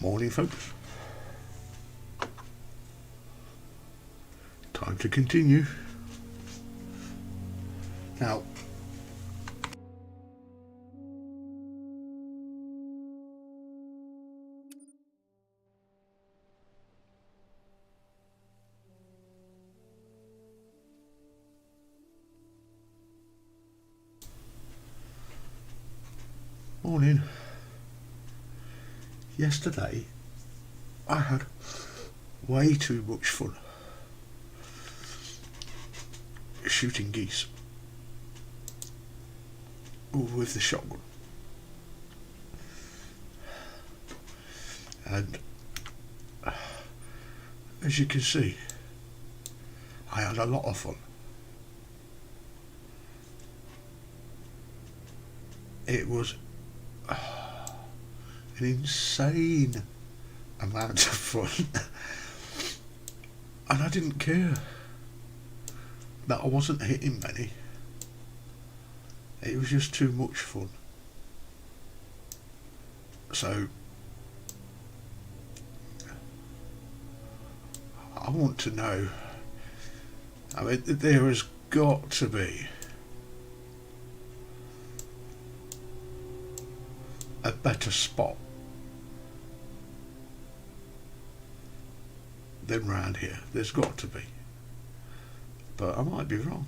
Morning, folks. Time to continue. Now, morning. Yesterday I had way too much fun shooting geese with the shotgun, and as you can see, I had a lot of fun. It was an insane amount of fun and I didn't care that I wasn't hitting many. It was just too much fun. So I want to know, I mean, there has got to be a better spot than round here. There's got to be, but I might be wrong.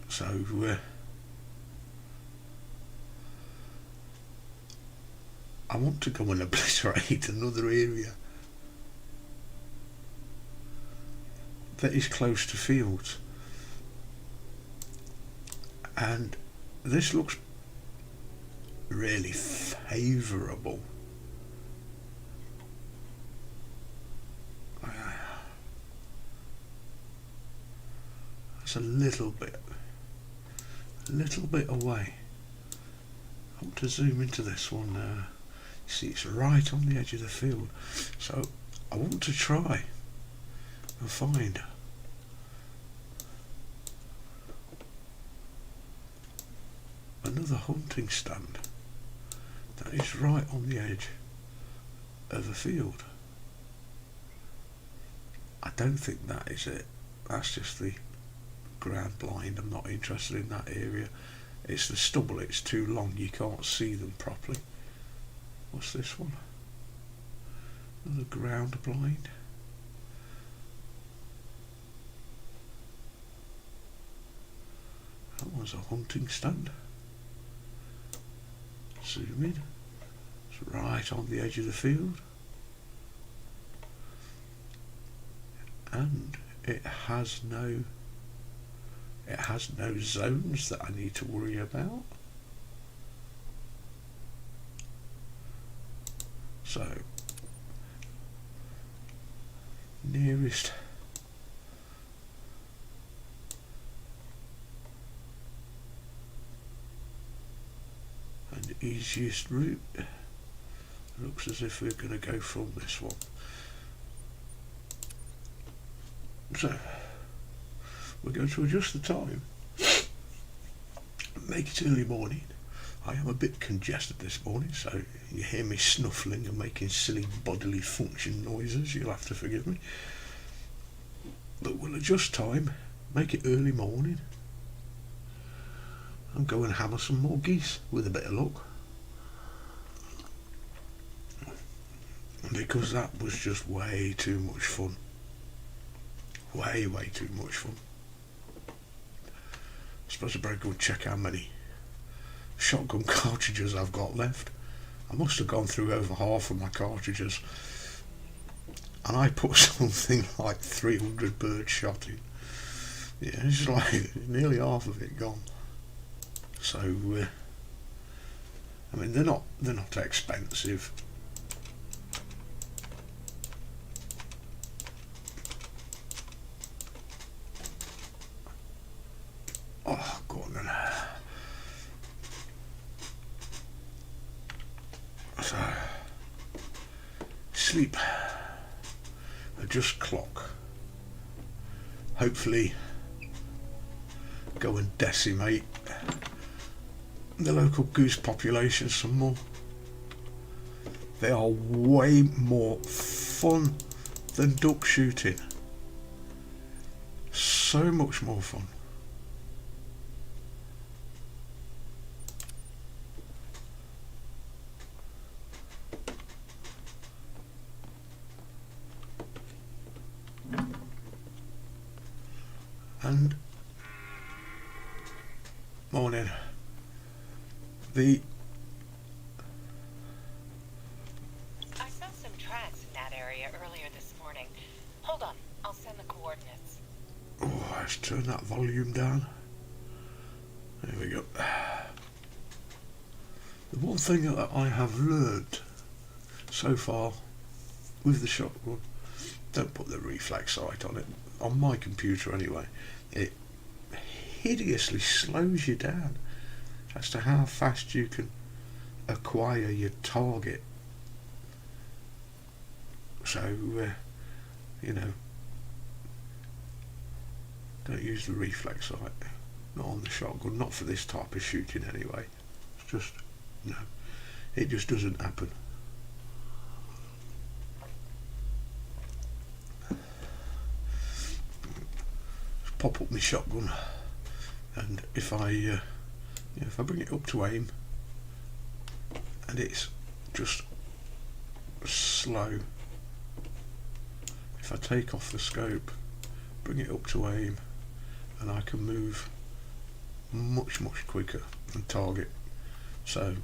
So I want to go and obliterate another area that is close to fields, and this looks really favourable. It's a little bit away. I want to zoom into this one. You see, it's right on the edge of the field, so I want to try and find another hunting stand that is right on the edge of a field. I don't think that is it. That's just the ground blind. I'm not interested in that area. It's the stubble, it's too long, you can't see them properly. What's this one? Another ground blind. That one's a hunting stand. Zoom in. It's right on the edge of the field. And it has no zones that I need to worry about. So nearest and easiest route looks as if we're going to go from this one. So we're going to adjust the time, make it early morning. I am a bit congested this morning, so you hear me snuffling and making silly bodily function noises, you'll have to forgive me. But we'll adjust time, make it early morning, and go and hammer some more geese with a bit of luck. Because that was just way too much fun. Way too much fun. I suppose I better go and check how many shotgun cartridges I've got left. I must have gone through over half of my cartridges, and I put something like 300 Birdshot in. Yeah, it's like nearly half of it gone. So I mean, they're not expensive. Oh, go on then. So, sleep. Adjust clock. Hopefully, go and decimate the local goose population some more. They are way more fun than duck shooting. So much more fun. And morning. I saw some tracks in that area earlier this morning. Hold on, I'll send the coordinates. Oh, let's turn that volume down. There we go. The one thing that I have learned so far with the shotgun, don't put the reflex sight on it, on my computer anyway, it hideously slows you down as to how fast you can acquire your target. So, you know, don't use the reflex sight, not on the shotgun, not for this type of shooting anyway. It's just, no, it just doesn't happen. Just pop up my shotgun, and if I bring it up to aim and it's just slow, if I take off the scope, bring it up to aim, and I can move much quicker and target. So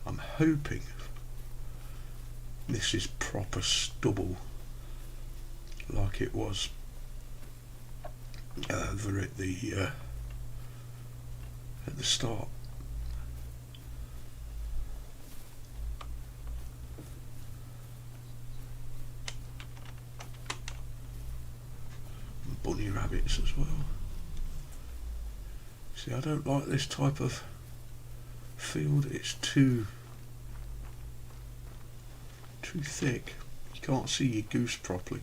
I'm hoping this is proper stubble like it was over at the start. Bunny rabbits as well. See, I don't like this type of field. It's too thick. You can't see your goose properly.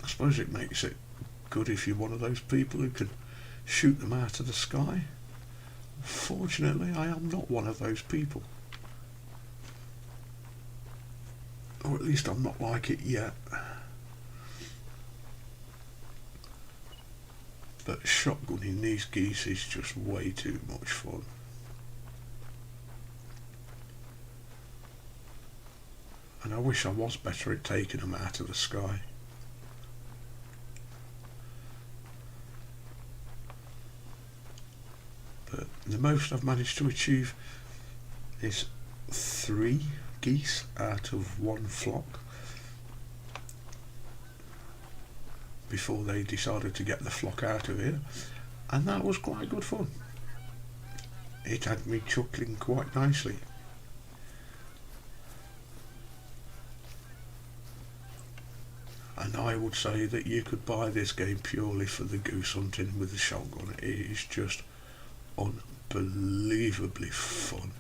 I suppose it makes it good if you're one of those people who can shoot them out of the sky. Fortunately, I am not one of those people. Or at least I'm not like it yet. But shotgunning these geese is just way too much fun. And I wish I was better at taking them out of the sky. But the most I've managed to achieve is 3 geese out of 1 flock before they decided to get the flock out of here, and that was quite good fun. It had me chuckling quite nicely. And I would say that you could buy this game purely for the goose hunting with the shotgun. It is just unbelievably fun.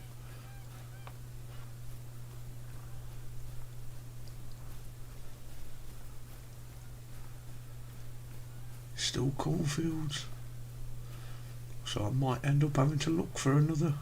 Still cornfields, so I might end up having to look for another.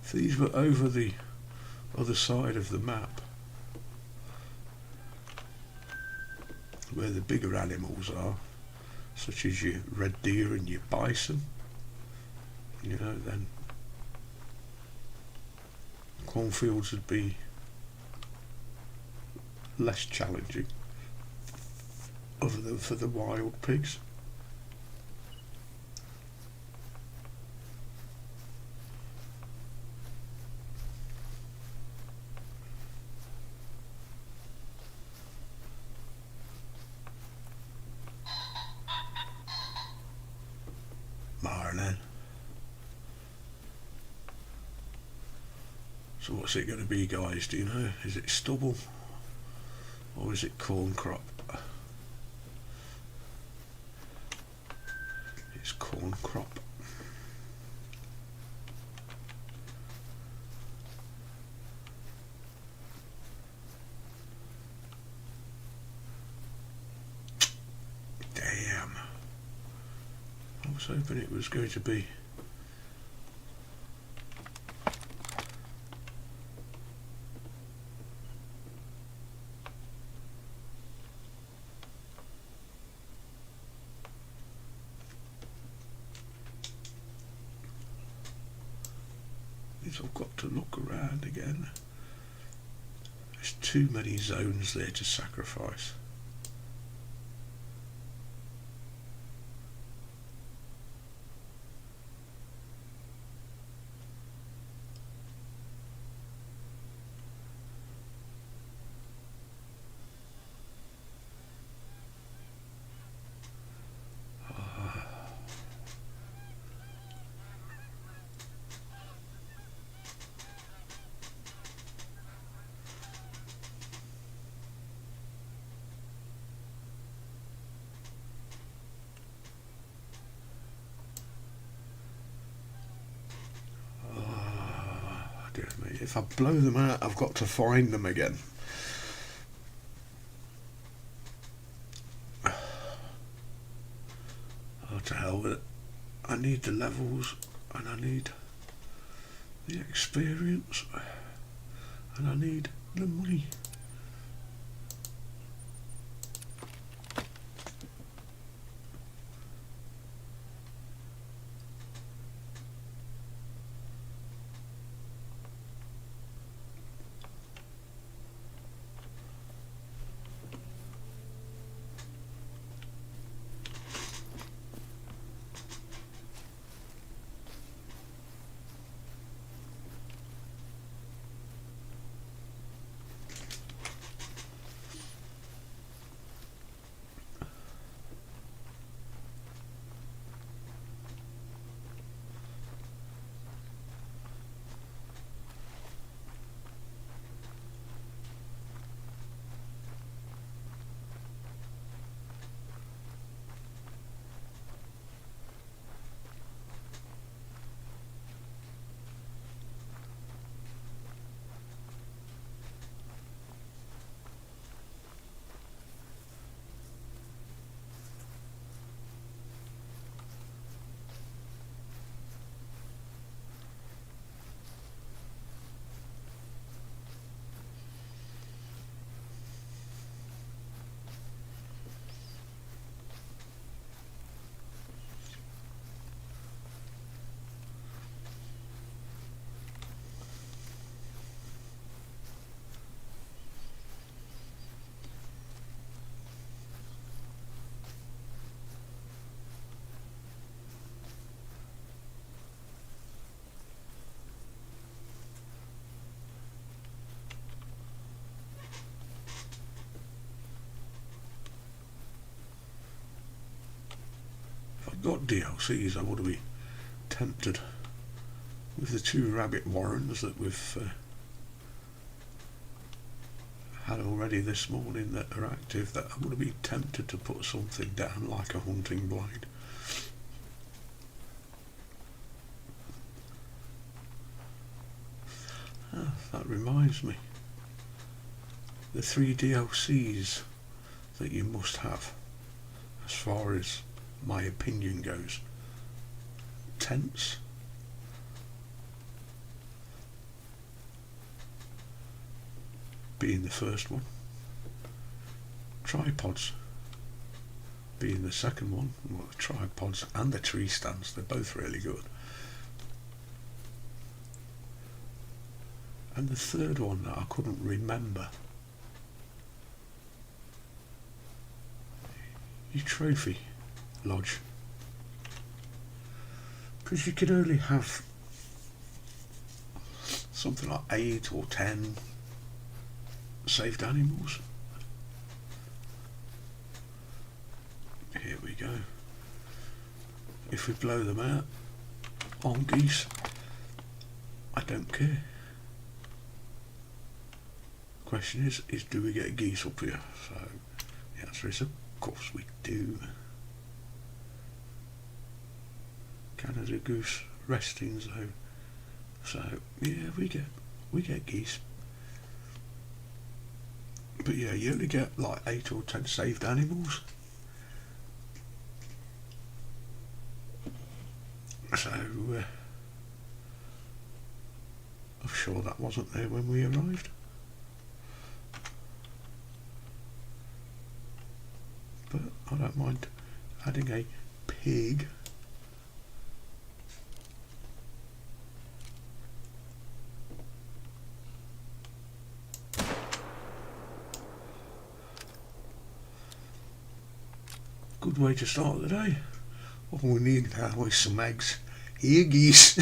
If these were over the other side of the map, where the bigger animals are, such as your red deer and your bison, you know, then cornfields would be less challenging, other than for the wild pigs. So what's it going to be, guys? Do you know? Is it stubble or is it corn crop? It's corn crop. Damn. I was hoping it was going to be. I've got to look around again. There's too many zones there to sacrifice. If I blow them out, I've got to find them again. Oh, to hell with it. I need the levels, and I need the experience, and I need the money. Got DLCs, I would be tempted with the 2 rabbit warrens that we've had already this morning that are active, that I would be tempted to put something down like a hunting blade. That reminds me, the 3 DLCs that you must have as far as my opinion goes. Tents, being the first one, tripods being the second one. Well, the tripods and the tree stands, they're both really good. And the third one that I couldn't remember, your trophy lodge, because you could only have something like 8 or 10 saved animals. Here we go. If we blow them out on geese, I don't care. question is do we get geese up here? So the answer is of course we do. Canada goose resting zone. So yeah, we get geese. But yeah, you only get like 8 or 10 saved animals. So I'm sure that wasn't there when we arrived. But I don't mind adding a pig. Good way to start the day. All we need now is some eggs. Here, geese.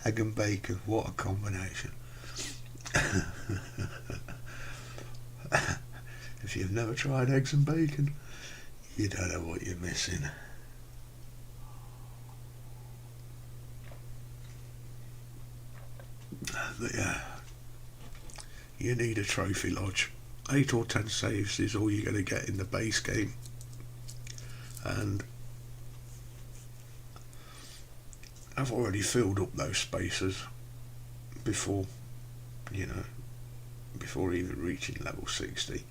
Egg and bacon, what a combination. If you've never tried eggs and bacon, you don't know what you're missing. But yeah, you need a trophy lodge. 8 or 10 saves is all you're going to get in the base game. And I've already filled up those spaces before, before even reaching level 60.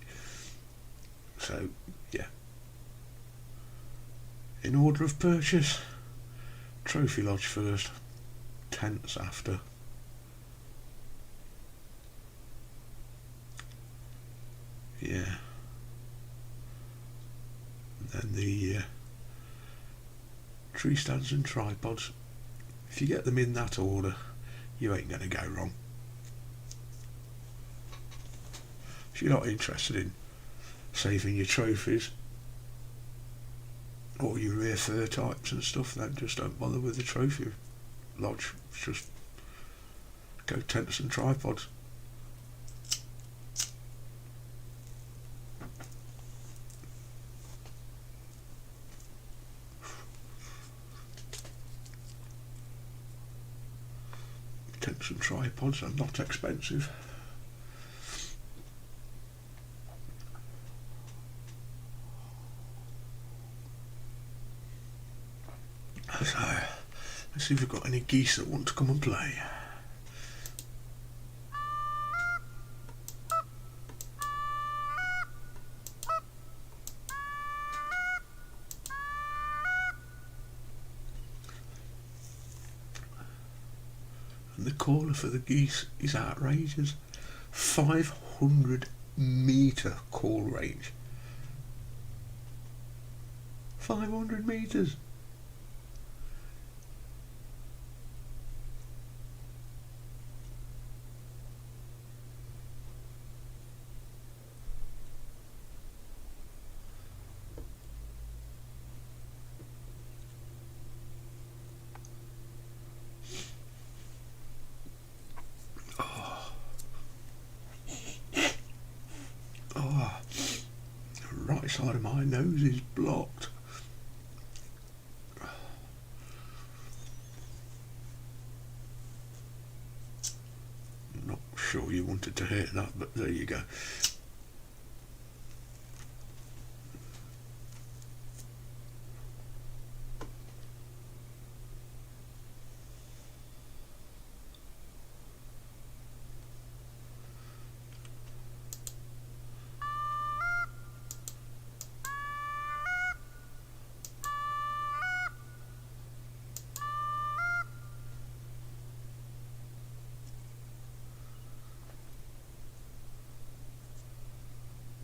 So yeah, in order of purchase, trophy lodge first, tents after. Yeah, and then the tree stands and tripods. If you get them in that order, you ain't going to go wrong. If you're not interested in saving your trophies or your rare fur types and stuff, then just don't bother with the trophy lodge. Just go tents and tripods. Tents and tripods are not expensive. So, let's see if we've got any geese that want to come and play. And the caller for the geese is outrageous. 500 metre call range. 500 metres. Right side of my nose is blocked. Not sure you wanted to hear that, but there you go.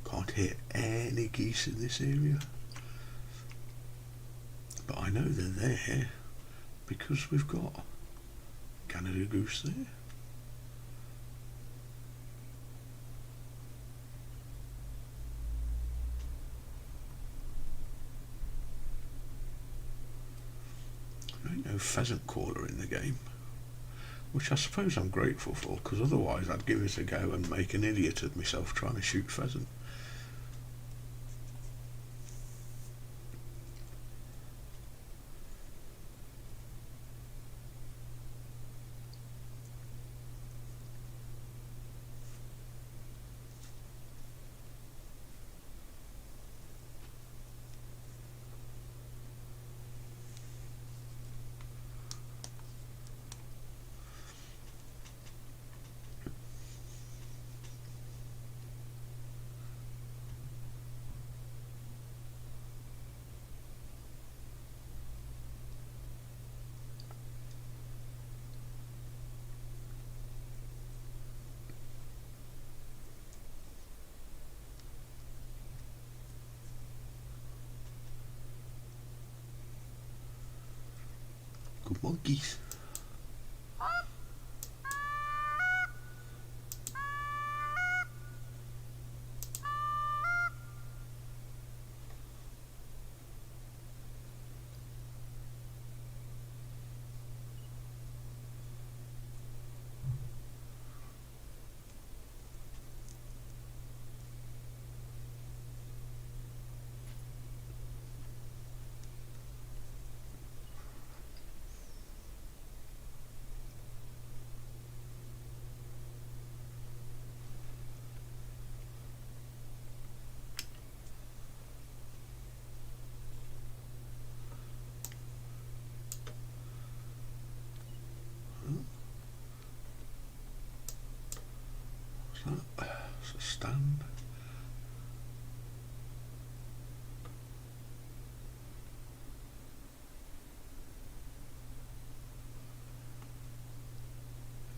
Can't hear any geese in this area, but I know they're there because we've got Canada goose there. There ain't no pheasant caller in the game, which I suppose I'm grateful for, because otherwise I'd give it a go and make an idiot of myself trying to shoot pheasant. Good monkeys. It's a stand.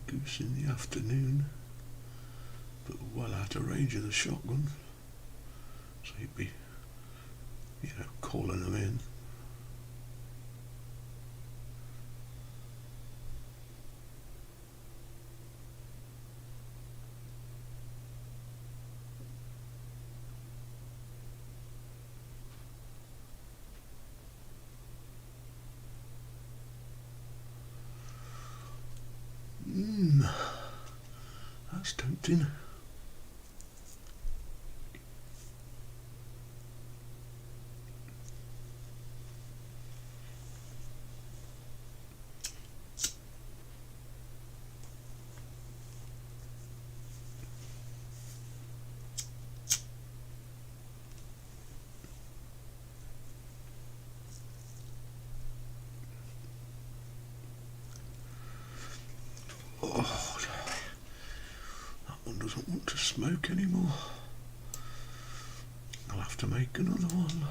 Goose in the afternoon, but well out of range of the shotgun, so you'd be, calling them in. That's tempting. Oh, that one doesn't want to smoke anymore. I'll have to make another one.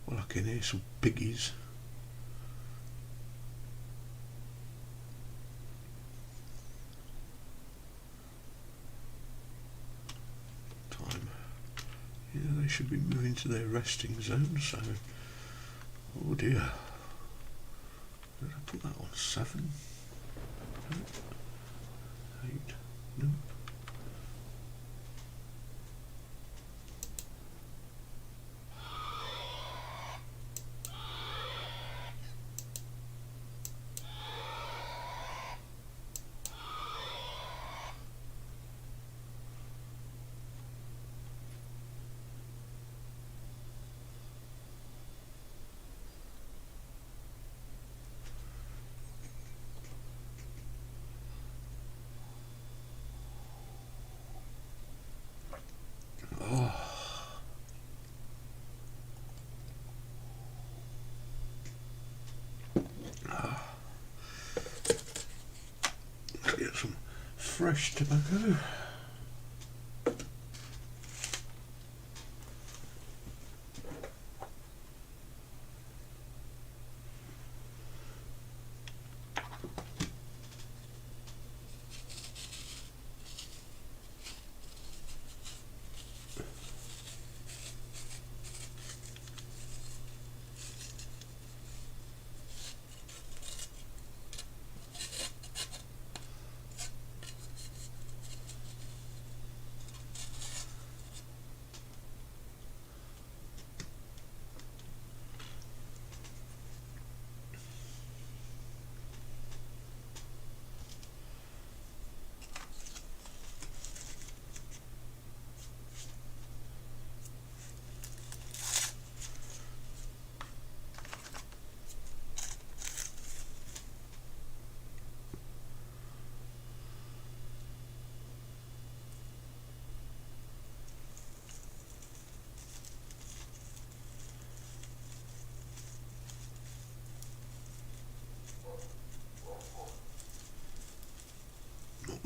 Well, I can hear some piggies. Yeah, they should be moving to their resting zone, so... Oh dear. Did I put that on? 7? 8? No. Get some fresh tobacco.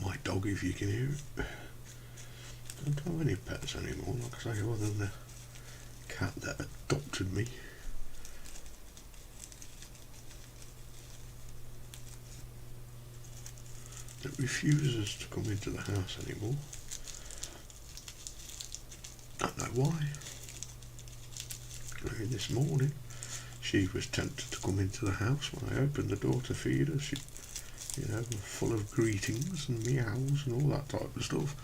My dog, if you can hear it. I don't have any pets anymore, like I say, other than the cat that adopted me. It refuses to come into the house anymore. Don't know why. Early this morning, she was tempted to come into the house when I opened the door to feed her. She, full of greetings and meows and all that type of stuff.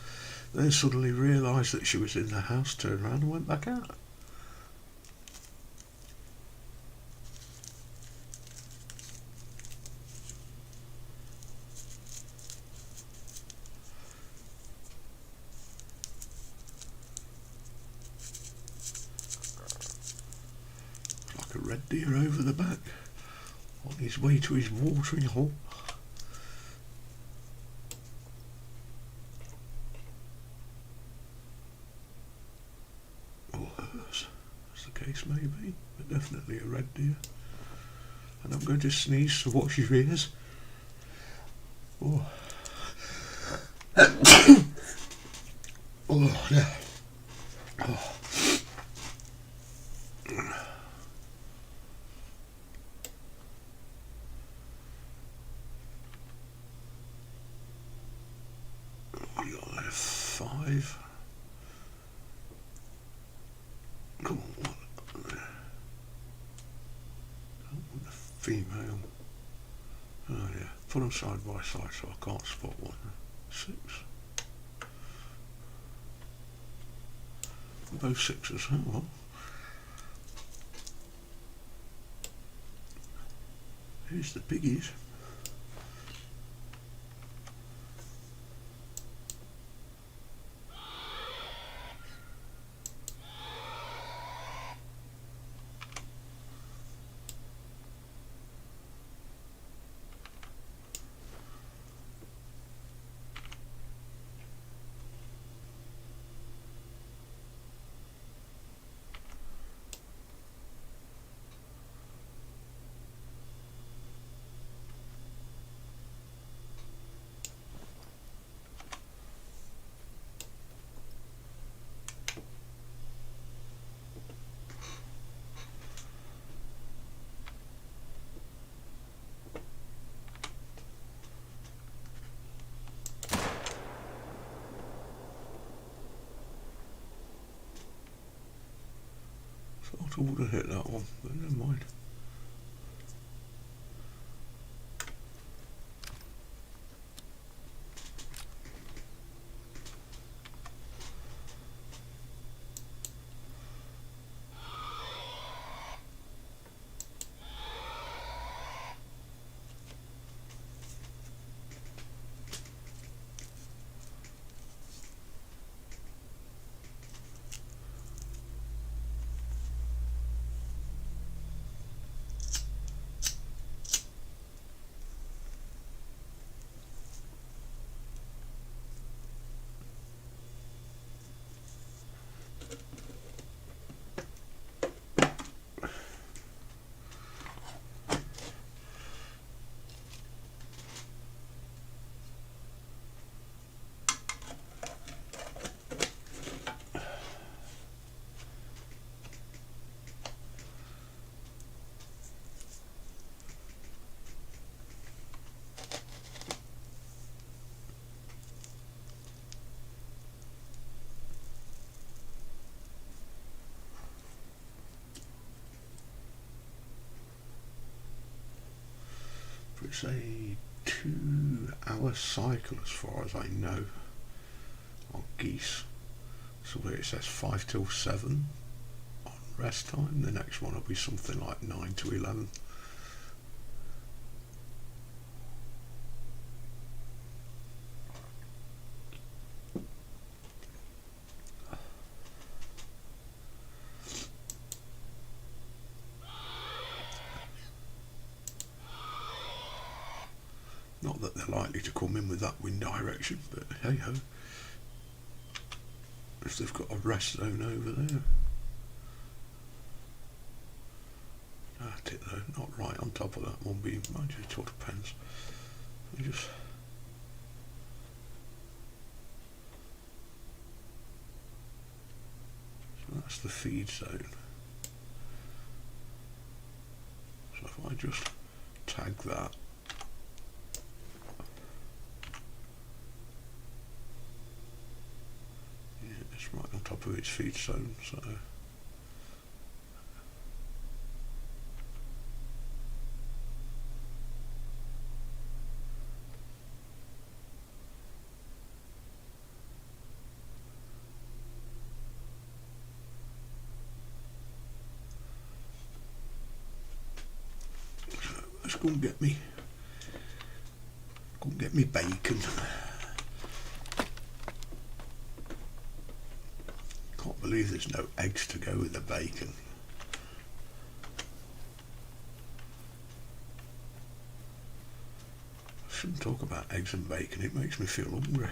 Then suddenly realised that she was in the house, turned around and went back out. Like a red deer over the back, on his way to his watering hole. Case may be, but definitely a red deer. And I'm going to sneeze to wash your ears. Oh, oh, yeah. Oh. What do you got there? 5. Come on. Female. Oh yeah, put them side by side so I can't spot one. 6. Both 6s, oh well. Here's the piggies. I would have hit that one, but never mind. It's a 2-hour cycle as far as I know on geese. So where it says 5 till 7 on rest time, the next one will be something like 9 to 11. Not that they're likely to come in with that wind direction, but hey ho, if they've got a rest zone over there. At it though, not right on top of that one beam, mind you, it sort of depends. We just so that's the feed zone. So if I just tag that, top of its feed zone, so let's go and get me bacon. Can't believe there's no eggs to go with the bacon. I shouldn't talk about eggs and bacon, it makes me feel hungry.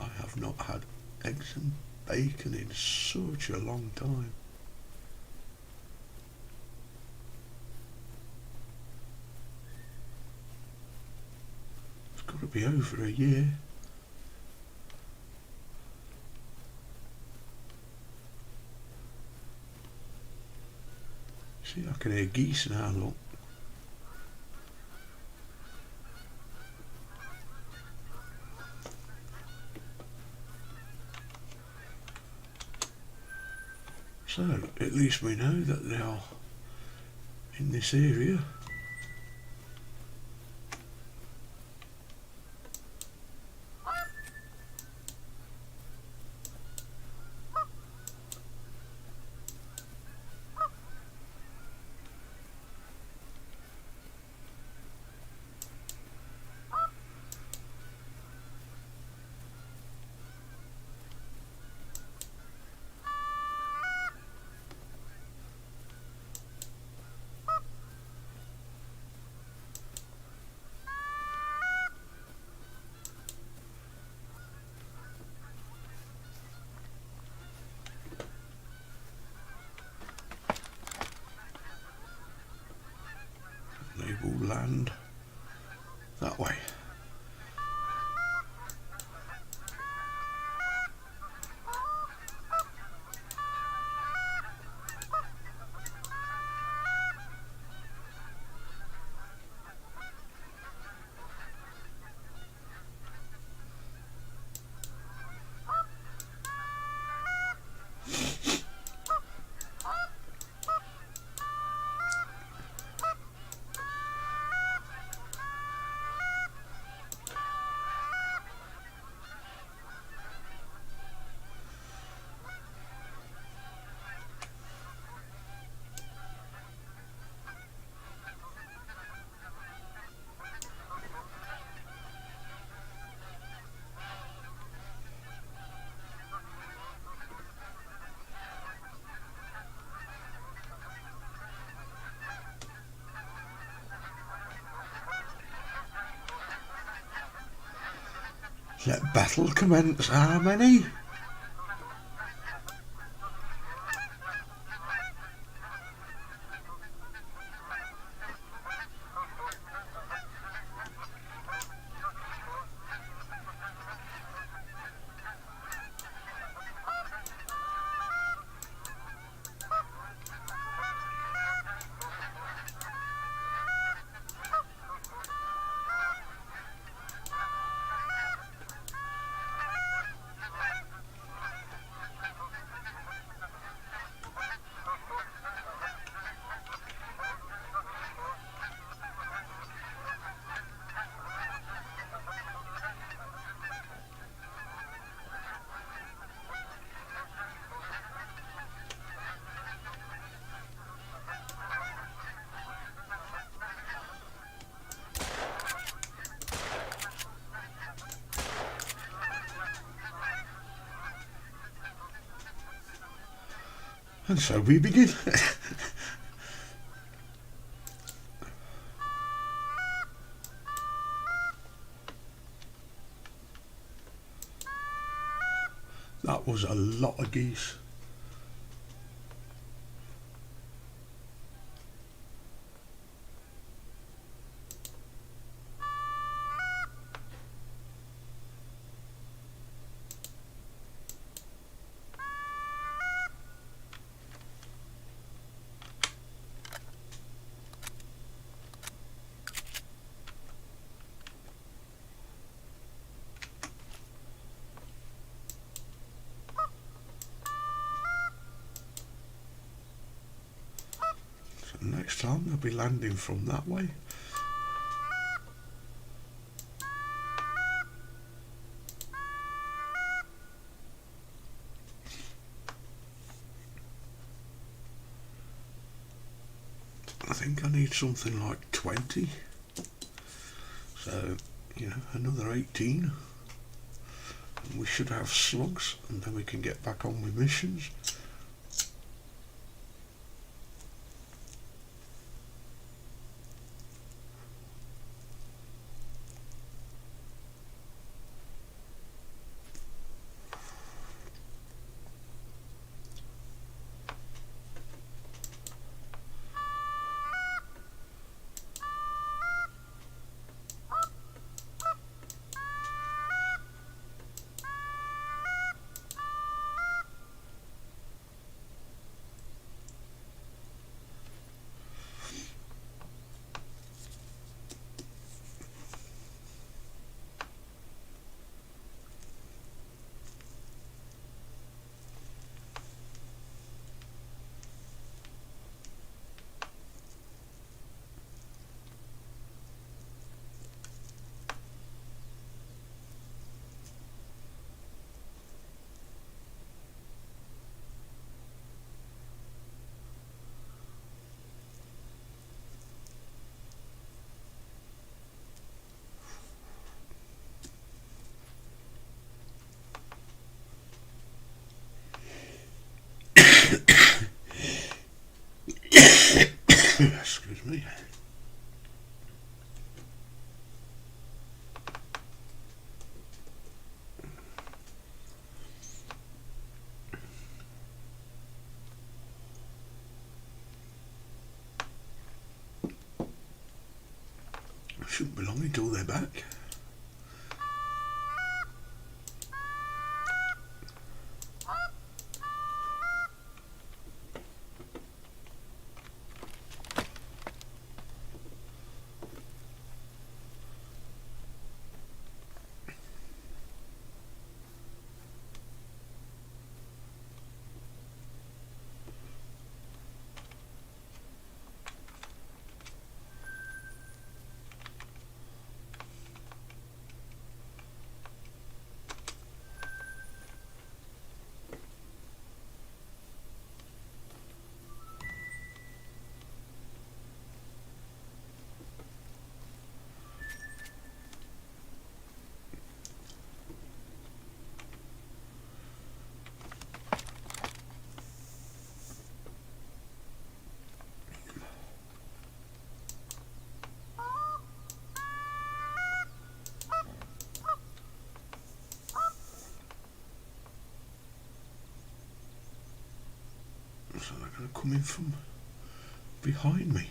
I have not had eggs and bacon in such a long time. It's got to be over a year. See, I can hear geese now, look. So, at least we know that they are in this area. Label land that way. Let battle commence. How many? And so we begin. That was a lot of geese. down, they'll be landing from that way. I think I need something like 20. So, you know, another 18. And we should have slugs, and then we can get back on with missions. Excuse me. I shouldn't be long until they're back. So they're going to come in from behind me.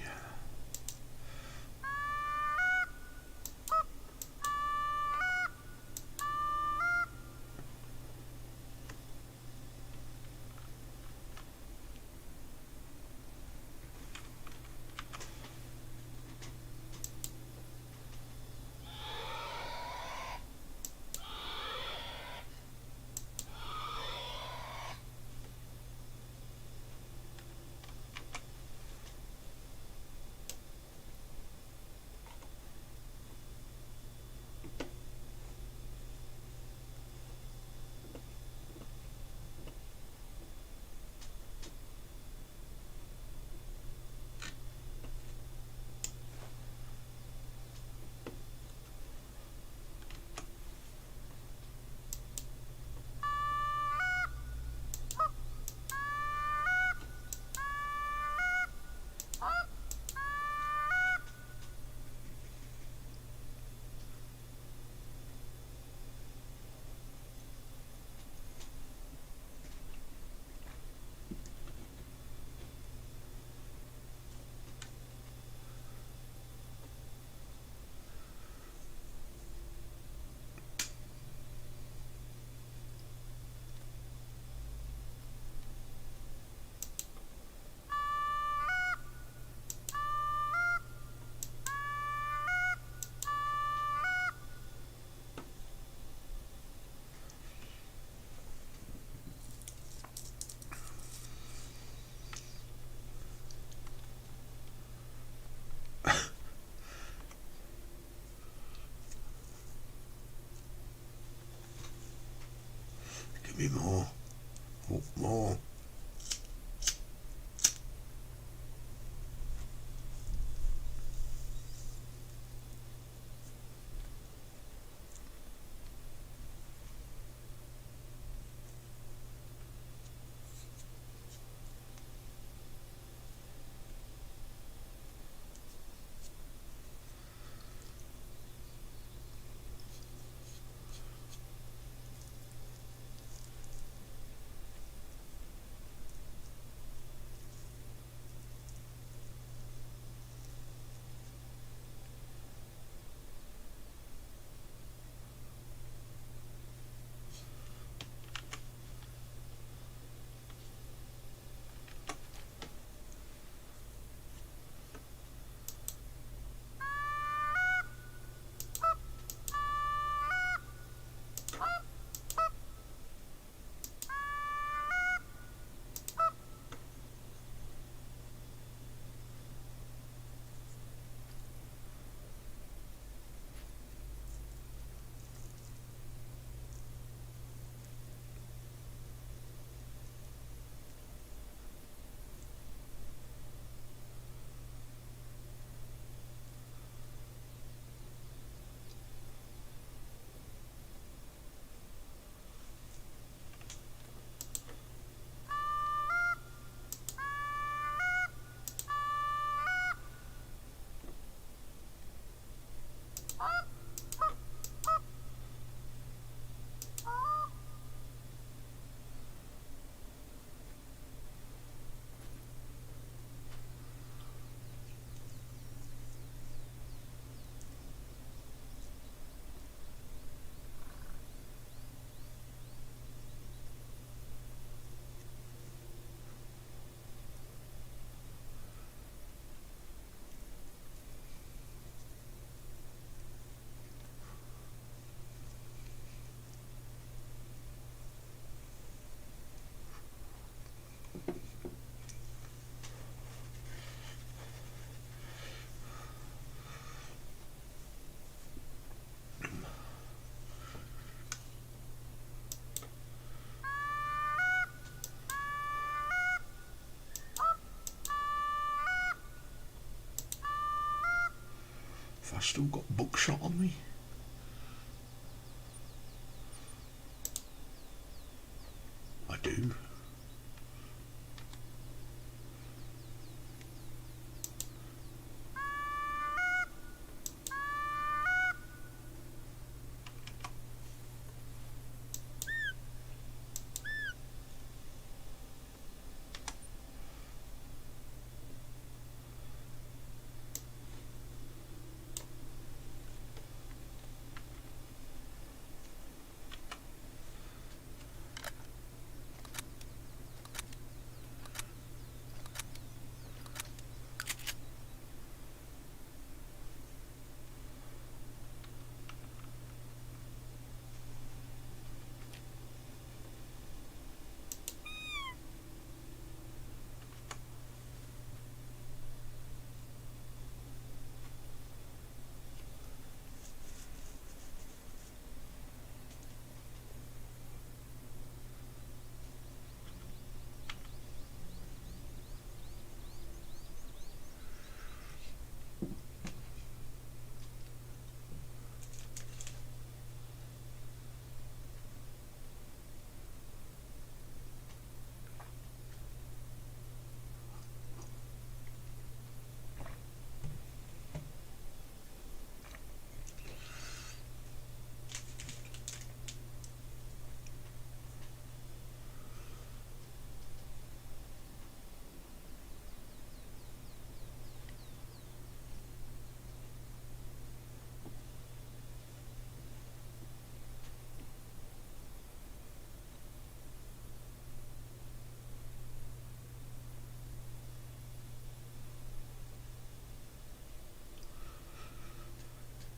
Give me more. Oh, more. Have I still got buckshot on me? I do.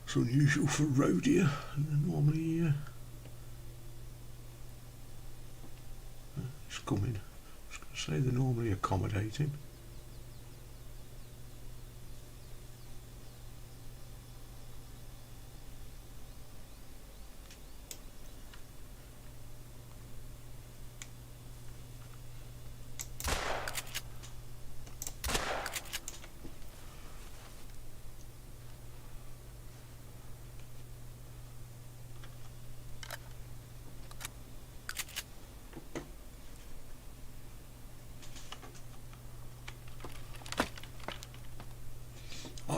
It's unusual for roe deer. Normally, it's coming. I was going to say they're normally accommodating.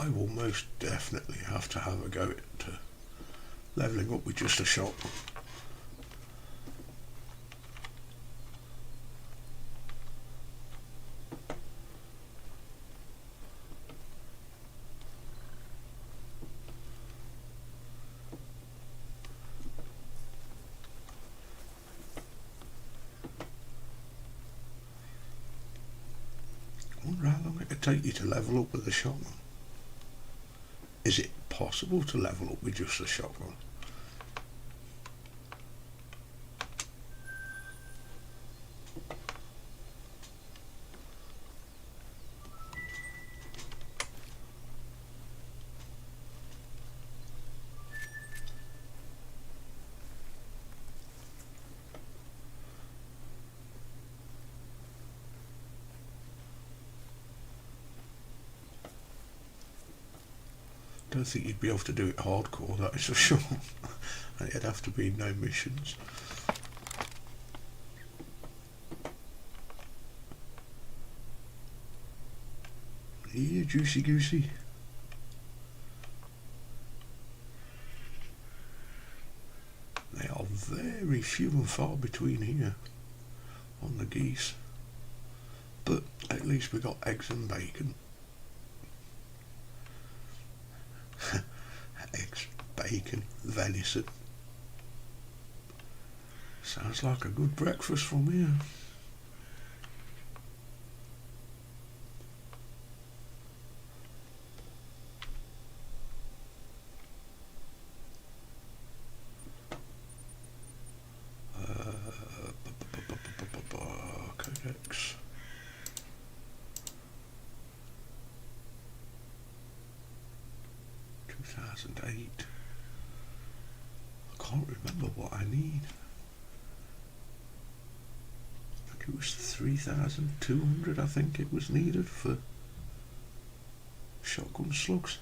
I will most definitely have to have a go at levelling up with just a shotgun. I wonder how long it would take you to level up with a shotgun. Is it possible to level up with just a shotgun? I don't think you'd be able to do it hardcore, that is for sure. And it'd have to be no missions. Yeah, juicy goosey. They are very few and far between here on the geese. But at least we got eggs and bacon. Eggs, bacon, venison. Sounds like a good breakfast from here. Codex. $2,008. I can't remember what I need. I think it was 3,200. I think it was needed for shotgun slugs.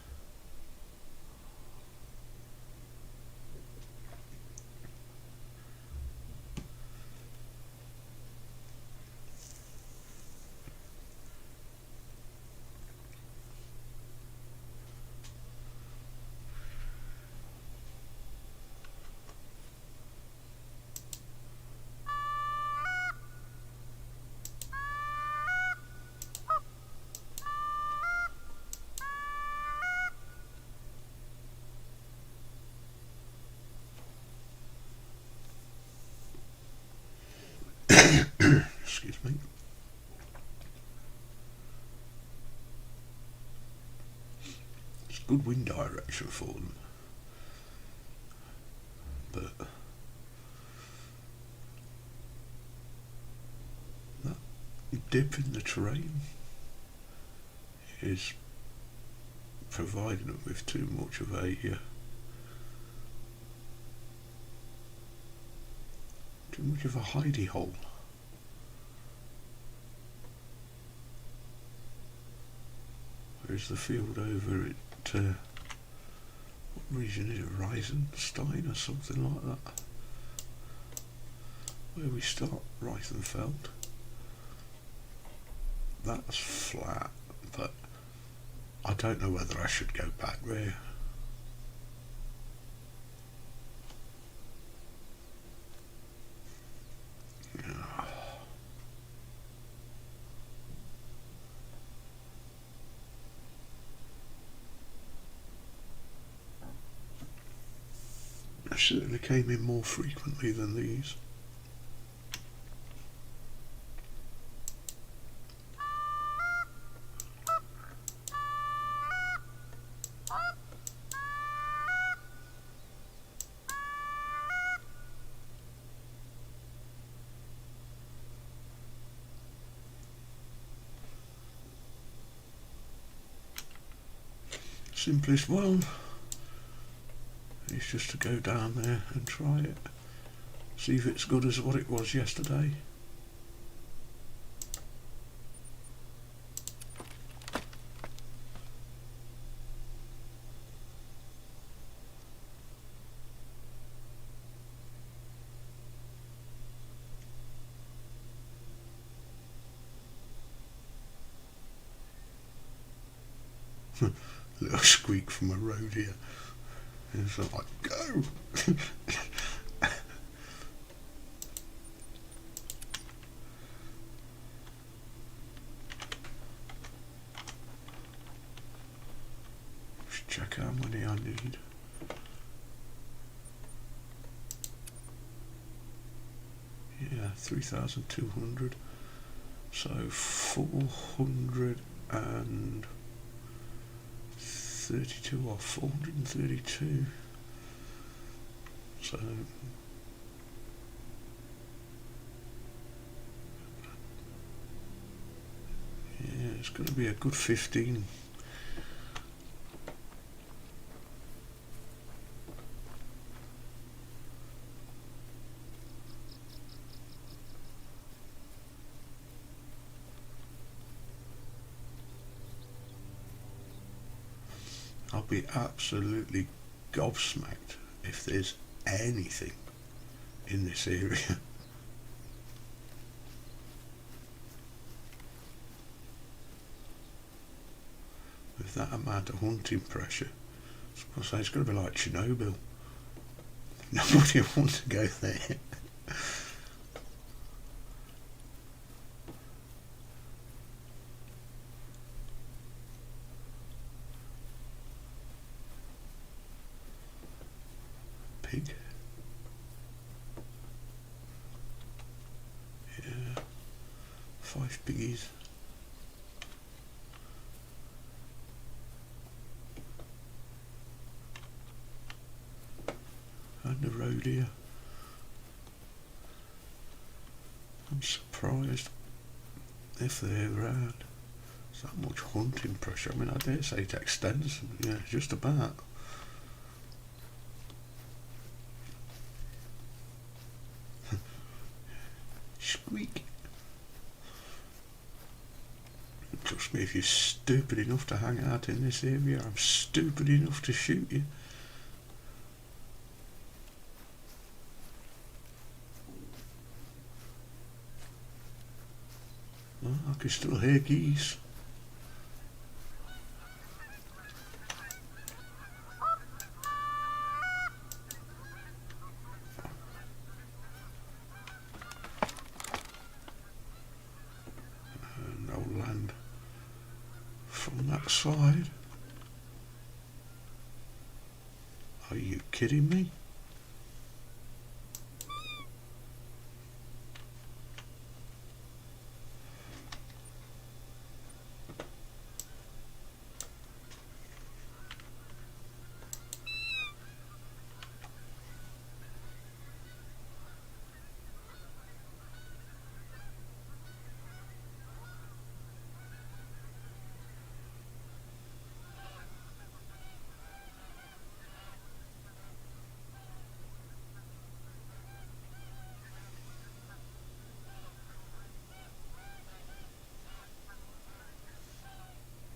Excuse me. It's good wind direction for them, but that dip in the terrain is providing them with too much of a hidey hole. Where's the field over at what region is it? Reisenstein or something like that. Where we start, Reichenfeld. That's flat, but I don't know whether I should go back there. I certainly came in more frequently than these. Simplest one is just to go down there and try it, see if it's good as what it was yesterday. Little squeak from a road here. And it's like, go! Let's check how many I need. Yeah, 3,200. So 432 or 432. So yeah, it's going to be a good 15. I'll be absolutely gobsmacked if there's anything in this area. With that amount of hunting pressure, I suppose it's going to be like Chernobyl. Nobody will want to go there. Pig. Yeah, 5 piggies. And the road here. I'm surprised if they're around. There's that much hunting pressure. I mean, I dare say it extends. Yeah, just about. Squeak. Trust me, if you're stupid enough to hang out in this area, I'm stupid enough to shoot you. Oh, I can still hear geese. No land from that side. Are you kidding me?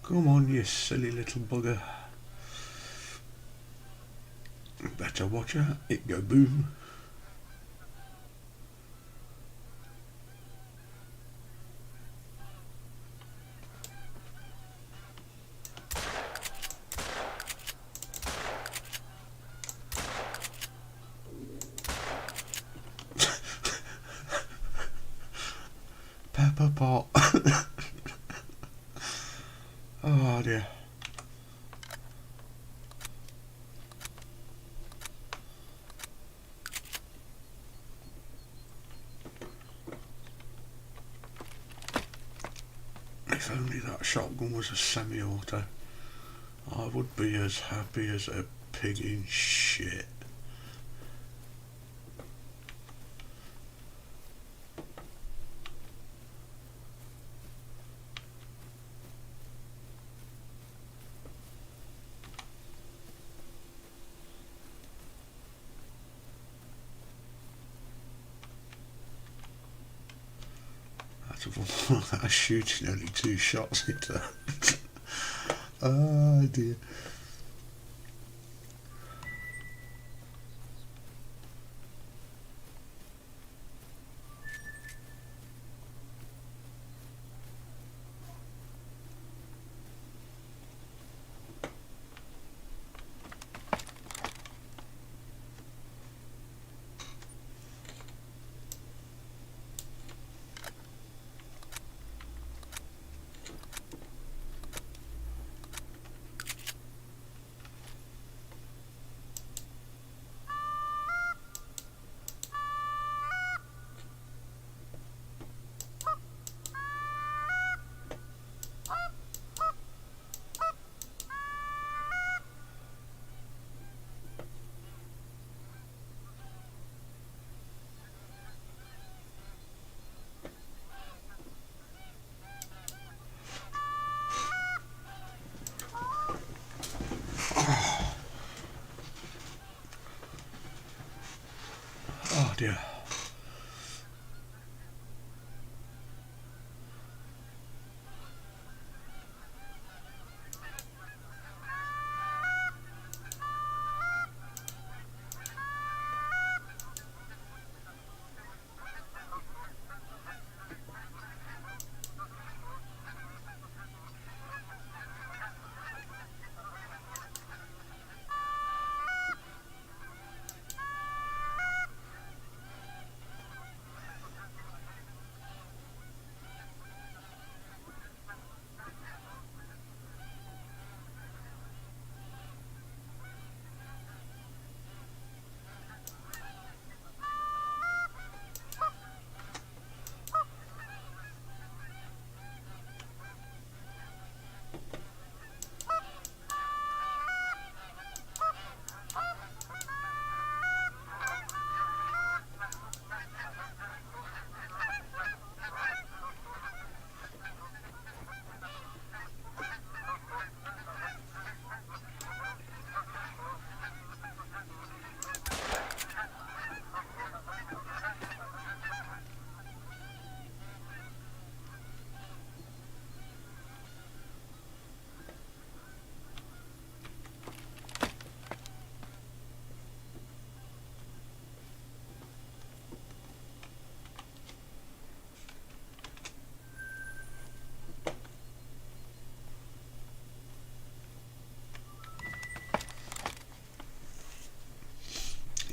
Come on, you silly little bugger. Better watch out, it go boom. Pepper pot. Oh dear. If only that shotgun was a semi-auto, I would be as happy as a pig in shit. I was shooting only 2 shots into. Oh dear. dear.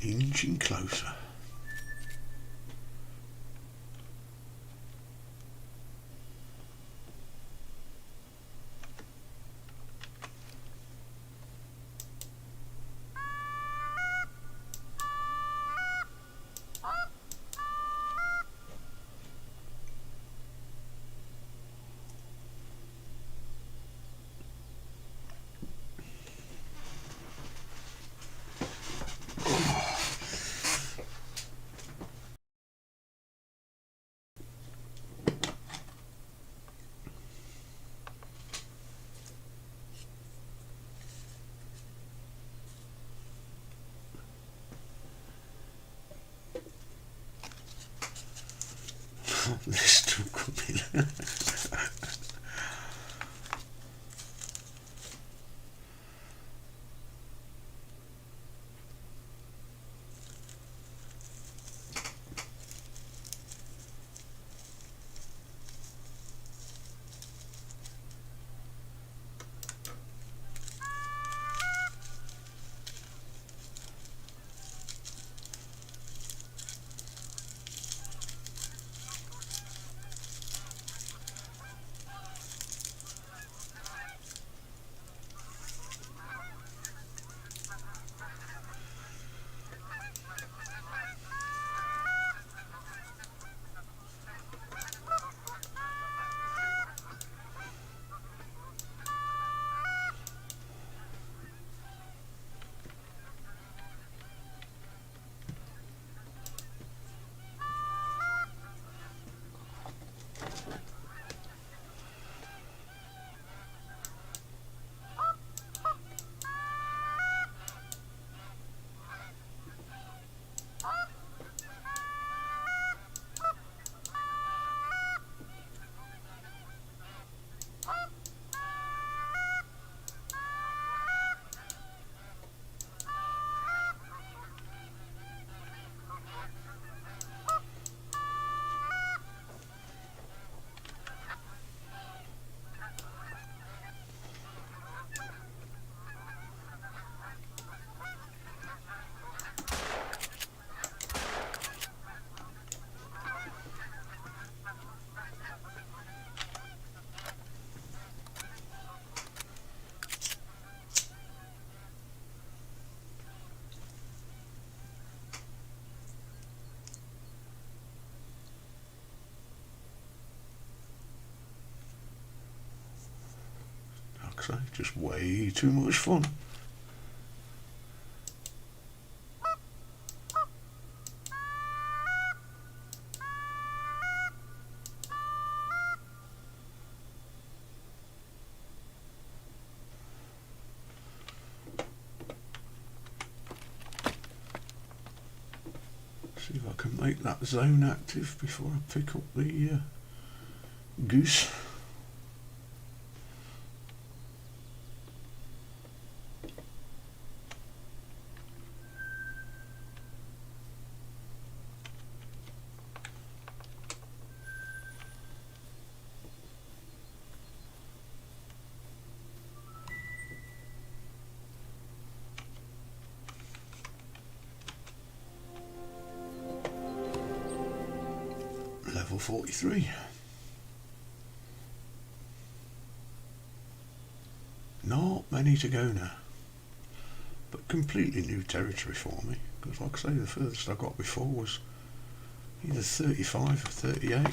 Inching closer. This still could be. Like I say, just way too much fun. See if I can make that zone active before I pick up the goose. Level 43. Not many to go now, but completely new territory for me, because like I say, the furthest I got before was either 35 or 38,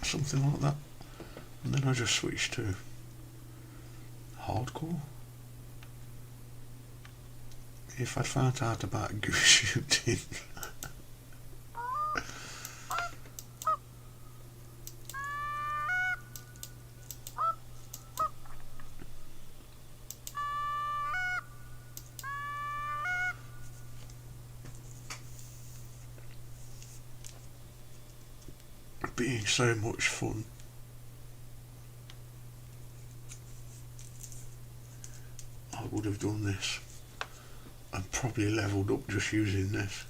something like that, and then I just switched to hardcore. If I found out about goose shooting being so much fun, I would have done this and probably leveled up just using this.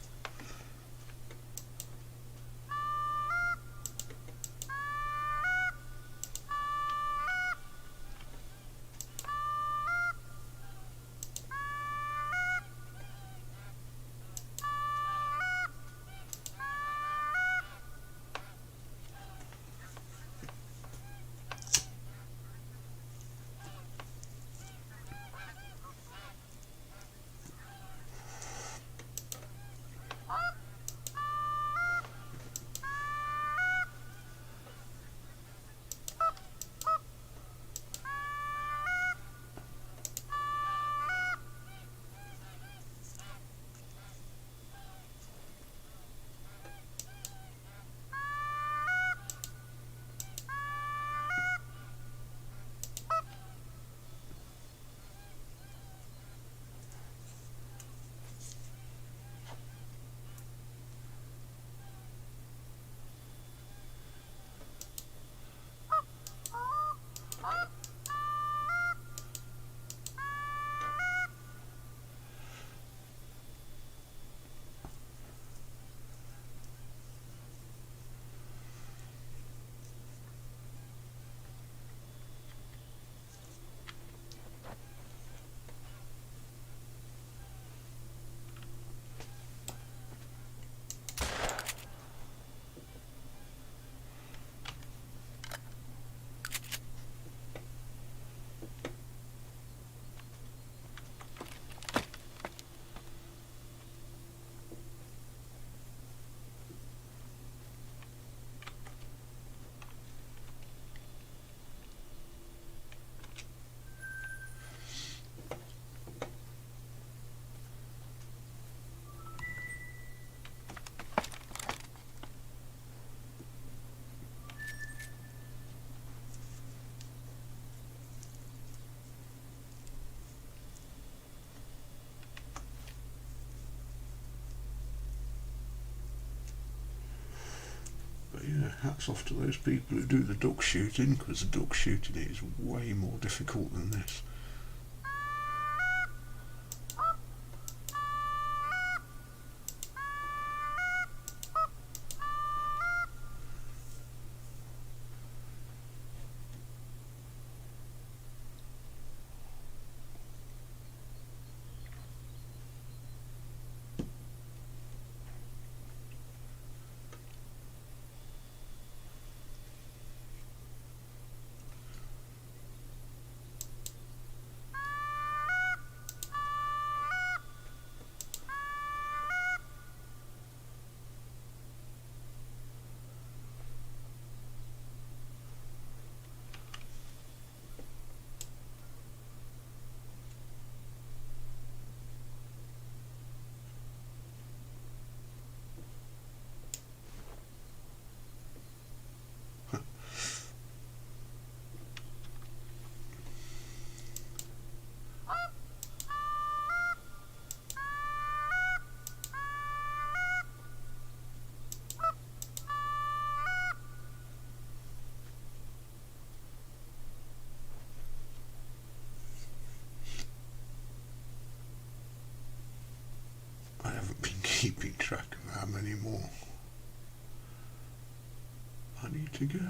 Yeah, hats off to those people who do the duck shooting, because the duck shooting is way more difficult than this. keeping track of how many more I need to get.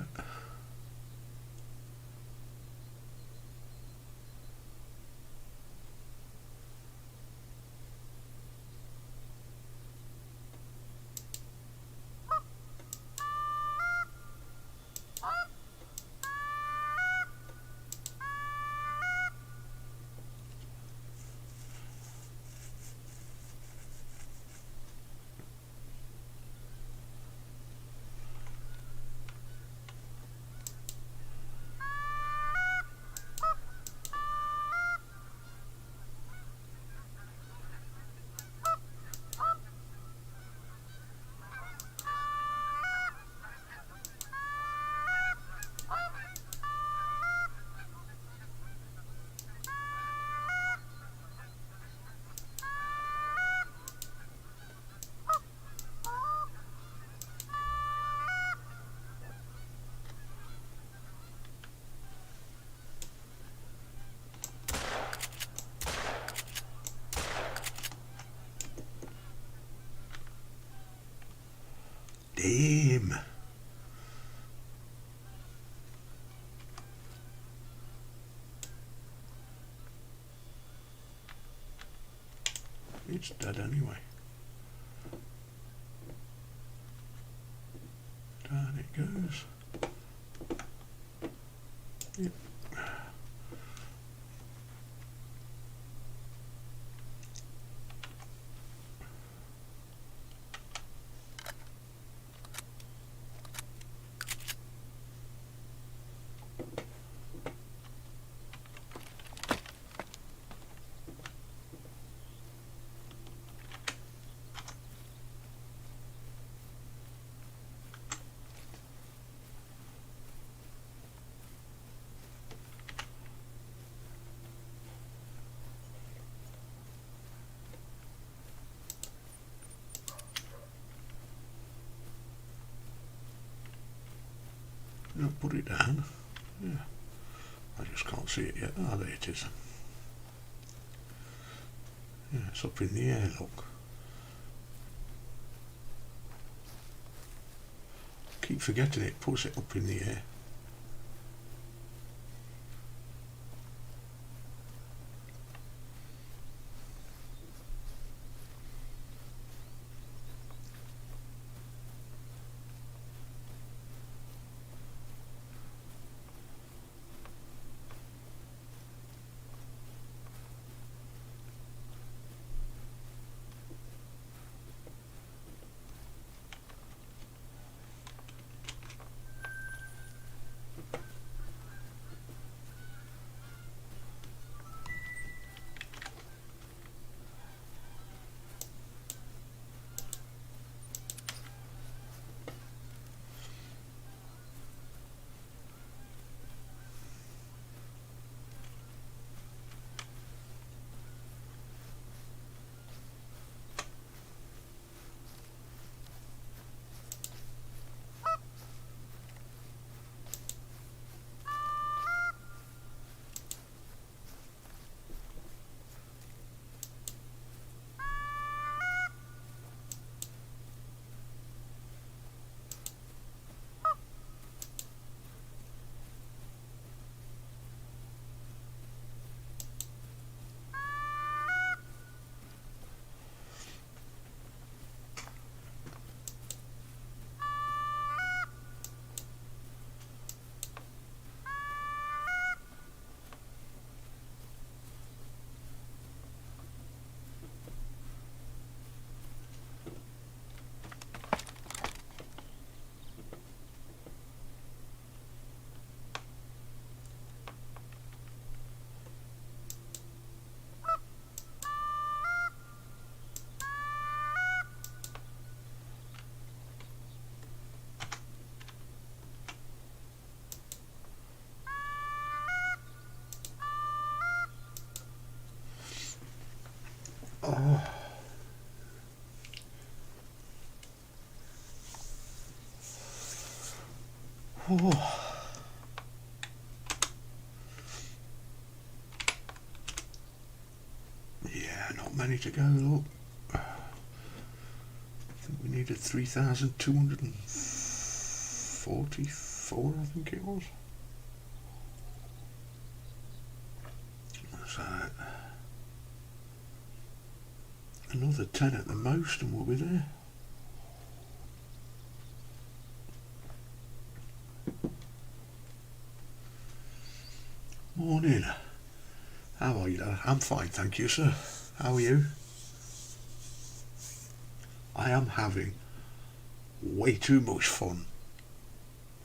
Damn. It's dead anyway. Down it goes. Yep. No, put it down. Yeah. I just can't see it yet. Ah, there it is. Yeah, it's up in the air, look. Keep forgetting it puts it up in the air. Oh. Oh. Yeah, not many to go, look. think we needed 3,244, I think it was. So another 10 at the most and we'll be there. Morning. How are you, lad? I'm fine, thank you, sir. How are you? I am having way too much fun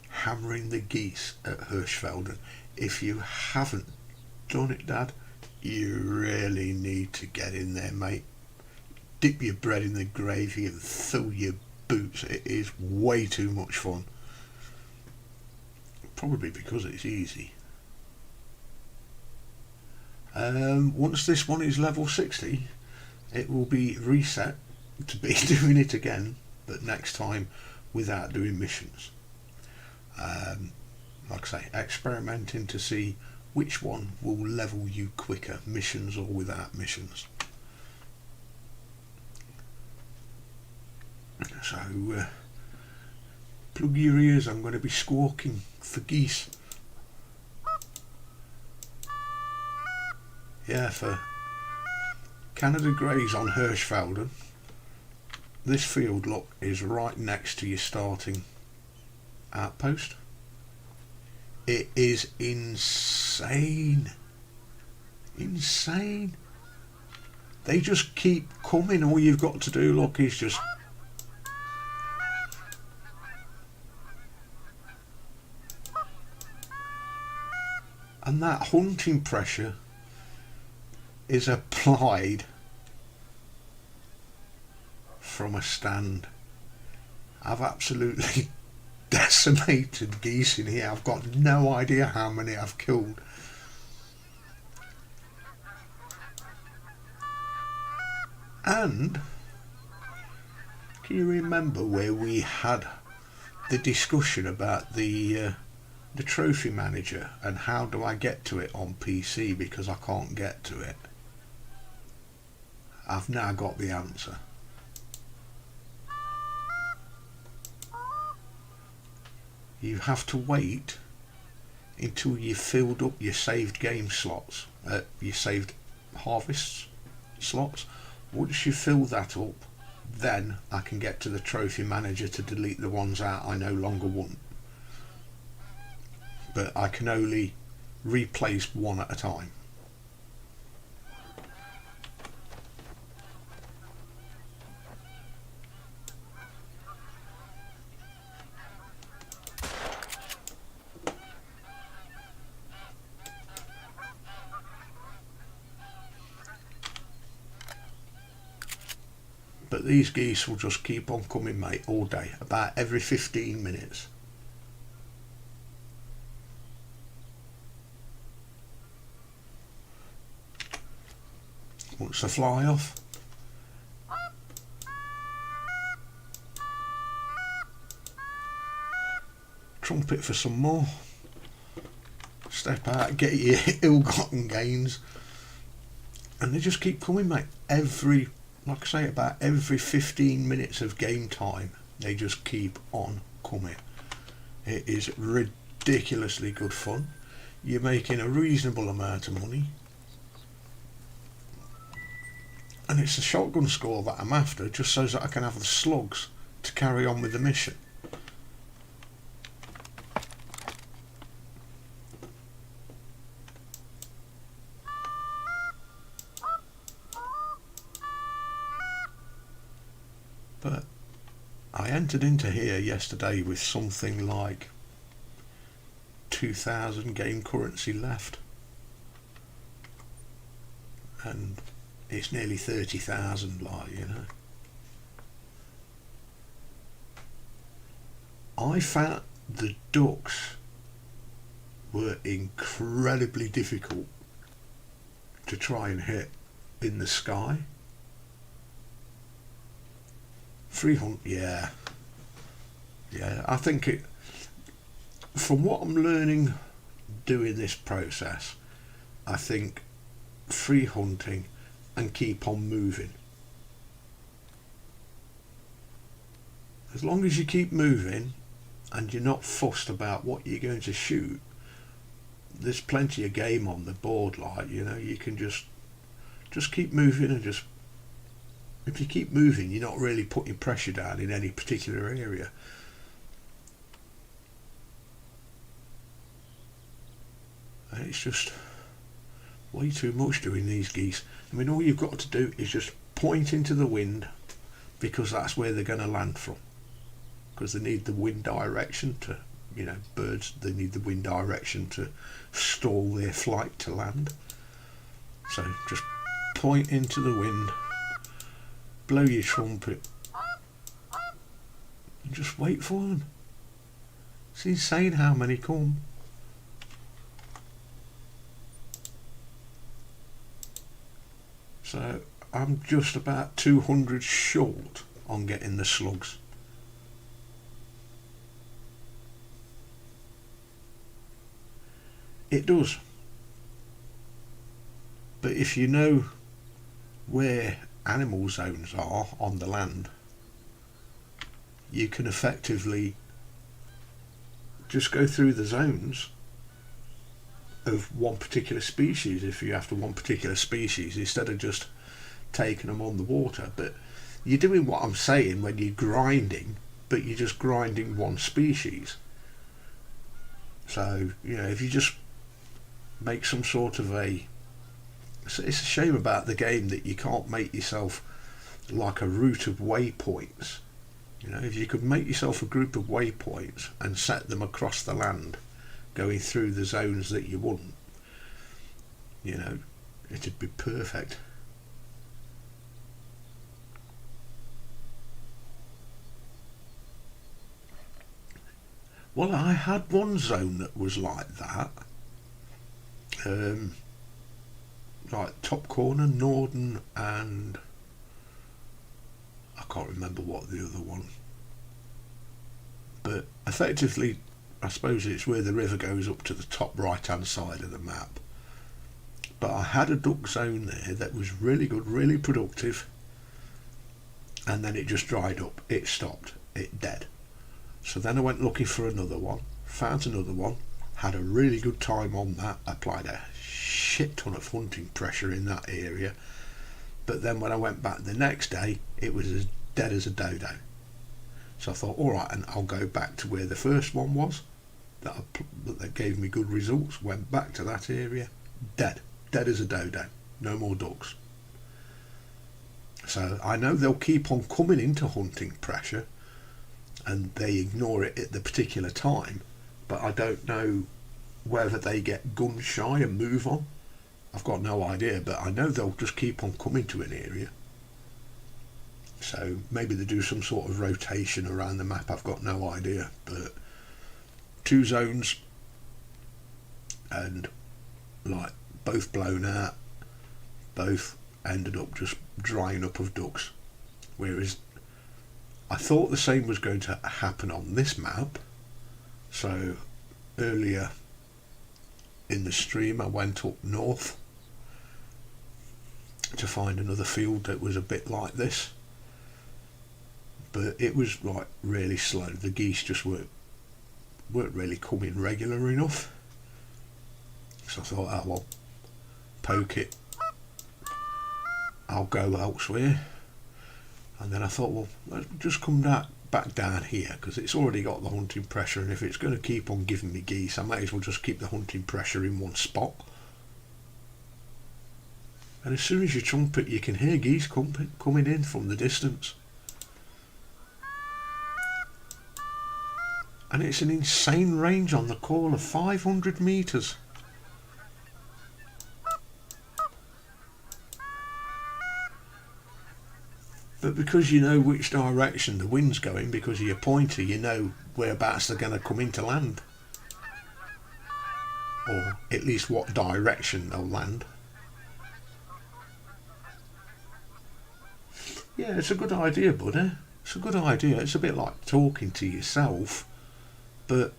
hammering the geese at Hirschfeldon. If you haven't done it, Dad, you really need to get in there, mate. Dip your bread in the gravy and fill your boots. It is way too much fun. Probably because it's easy. Once this one is level 60, it will be reset to be doing it again, but next time without doing missions. Like I say, experimenting to see which one will level you quicker, missions or without missions. So plug your ears, I'm going to be squawking for geese. Yeah, for Canada Greys on Hirschfeldon. This field, look, is right next to your starting outpost. It is insane. Insane. They just keep coming. All you've got to do, look, is just... And that hunting pressure is applied from a stand. I've absolutely decimated geese in here. I've got no idea how many I've killed. And can you remember where we had the discussion about the trophy manager and how do I get to it on PC because I can't get to it? I've now got the answer. You have to wait until you've filled up your saved game slots, your saved harvest slots. Once you fill that up, then I can get to the trophy manager to delete the ones out I no longer want. But I can only replace one at a time. But these geese will just keep on coming, mate, all day, about every 15 minutes. Once they fly off, trumpet for some more, step out, get your ill-gotten gains, and they just keep coming, mate. Like I say, about every 15 minutes of game time, they just keep on coming. It is ridiculously good fun. You're making a reasonable amount of money. And it's the shotgun score that I'm after, just so that I can have the slugs to carry on with the mission. But I entered into here yesterday with something like 2,000 game currency left, and it's nearly 30,000, like, you know. I found the ducks were incredibly difficult to try and hit in the sky. Free hunt, yeah, I think it, from what I'm learning doing this process, I think free hunting and keep on moving as long as you keep moving and you're not fussed about what you're going to shoot, there's plenty of game on the board. Like, you know, you can just keep moving, and just, if you keep moving, you're not really putting pressure down in any particular area. And it's just way too much doing these geese. I mean, all you've got to do is just point into the wind, because that's where they're going to land from, because they need the wind direction to, you know, birds, they need the wind direction to stall their flight to land. So just point into the wind, blow your trumpet, and just wait for them. It's insane how many come. So I'm just about 200 short on getting the slugs. It does. But if you know where animal zones are on the land, you can effectively just go through the zones of one particular species if you're after one particular species, instead of just taking them on the water. But you're doing what I'm saying when you're grinding, but you're just grinding one species. So, you know, if you just make some sort of a, it's a shame about the game that you can't make yourself like a route of waypoints. You know, if you could make yourself a group of waypoints and set them across the land, going through the zones that you want, you know, it'd be perfect. Well, I had one zone that was like that, like top corner, Norden, and I can't remember what the other one, but effectively I suppose it's where the river goes up to the top right hand side of the map. But I had a duck zone there that was really good, really productive, and then it just dried up, it stopped, it dead. So then I went looking for another one, found another one, had a really good time on that, applied a shit ton of hunting pressure in that area, but then when I went back the next day, it was as dead as a dodo. So I thought, alright, and I'll go back to where the first one was, that gave me good results, went back to that area, dead as a dodo, no more ducks. So I know they'll keep on coming into hunting pressure, and they ignore it at the particular time, but I don't know whether they get gun shy and move on. I've got no idea, but I know they'll just keep on coming to an area. So maybe they do some sort of rotation around the map, I've got no idea. But 2 zones, and like both blown out, both ended up just drying up of ducks. Whereas I thought the same was going to happen on this map. So earlier in the stream I went up north to find another field that was a bit like this, but it was like really slow. The geese just weren't really coming regular enough. So I thought, oh well, poke it, I'll go elsewhere. And then I thought, well, let's just come back down here, because it's already got the hunting pressure, and if it's going to keep on giving me geese, I might as well just keep the hunting pressure in one spot. And as soon as you trumpet, you can hear geese coming in from the distance. And it's an insane range on the call of 500 metres. But because you know which direction the wind's going, because of your pointer, you know whereabouts they're going to come into land. Or at least what direction they'll land. Yeah, it's a good idea, buddy. It's a good idea. It's a bit like talking to yourself. But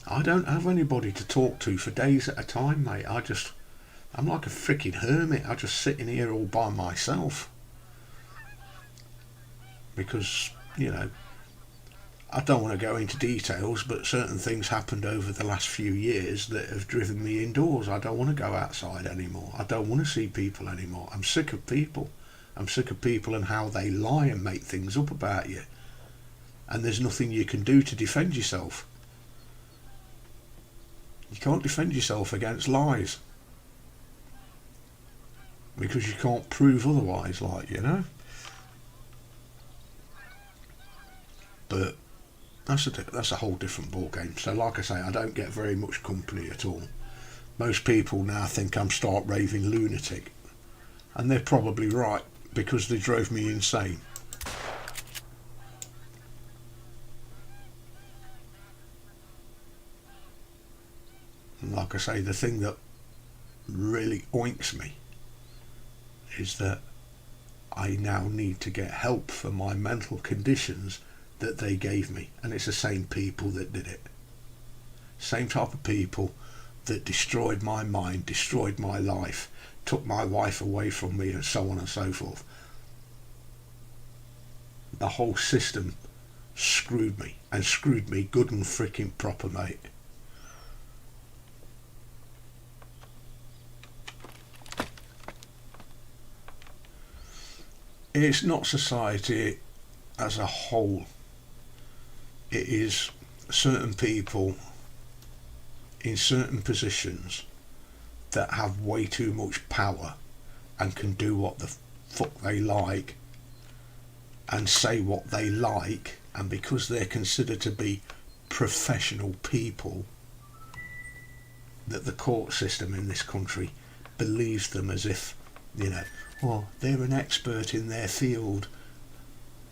I don't have anybody to talk to for days at a time, mate. I'm like a freaking hermit. I just sit in here all by myself. Because, you know, I don't want to go into details, but certain things happened over the last few years that have driven me indoors. I don't want to go outside anymore. I don't want to see people anymore. I'm sick of people. I'm sick of people and how they lie and make things up about you. And there's nothing you can do to defend yourself. You can't defend yourself against lies. Because you can't prove otherwise, like, you know. But that's a whole different ball game. So like I say, I don't get very much company at all. Most people now think I'm stark raving lunatic, and they're probably right, because they drove me insane. And like I say, the thing that really oinks me is that I now need to get help for my mental conditions that they gave me, and it's the same people that did it. Same type of people that destroyed my mind, destroyed my life, took my wife away from me, and so on and so forth. The whole system screwed me, and screwed me good and freaking proper, mate. It's not society as a whole. It is certain people in certain positions that have way too much power and can do what the fuck they like and say what they like, and because they're considered to be professional people, that the court system in this country believes them as if, you know, well, they're an expert in their field.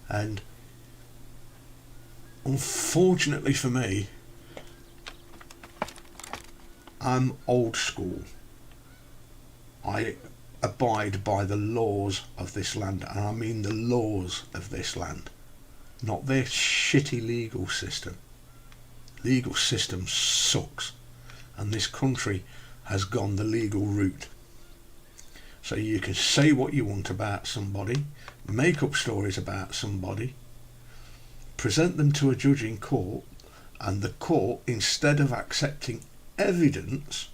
And unfortunately for me, I'm old school. I abide by the laws of this land, and I mean the laws of this land, not their shitty legal system. Legal system sucks, and this country has gone the legal route. So you can say what you want about somebody, make up stories about somebody, present them to a judge in court, and the court, instead of accepting evidence,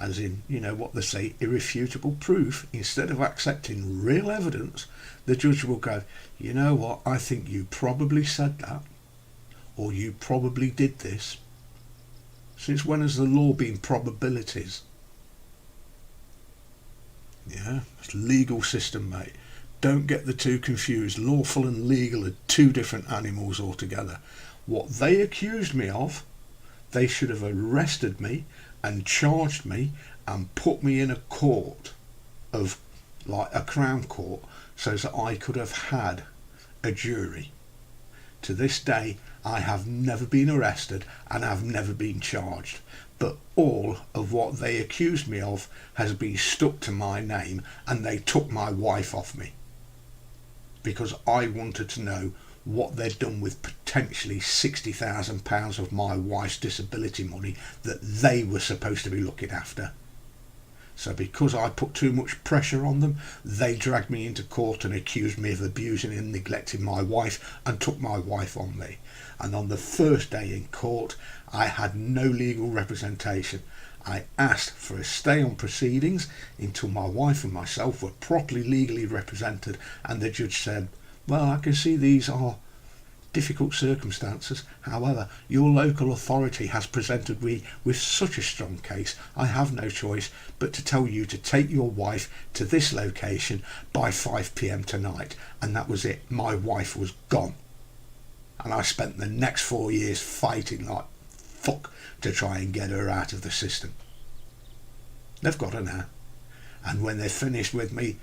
as in, you know what they say, irrefutable proof, instead of accepting real evidence, the judge will go, you know what, I think you probably said that, or you probably did this. Since when has the law been probabilities? Yeah, it's legal system, mate. Don't get the two confused. Lawful and legal are two different animals altogether. What they accused me of, they should have arrested me and charged me and put me in a court of, like a crown court, so that I could have had a jury. To this day, I have never been arrested and I've never been charged. But all of what they accused me of has been stuck to my name, and they took my wife off me. Because I wanted to know what they'd done with potentially £60,000 of my wife's disability money that they were supposed to be looking after. So because I put too much pressure on them, they dragged me into court and accused me of abusing and neglecting my wife and took my wife on me. And on the first day in court, I had no legal representation. I asked for a stay on proceedings until my wife and myself were properly legally represented, and the judge said, well, I can see these are difficult circumstances. However, your local authority has presented me with such a strong case, I have no choice but to tell you to take your wife to this location by 5 p.m. tonight. And that was it. My wife was gone. And I spent the next 4 years fighting like fuck to try and get her out of the system. They've got her now. And when they're finished with me,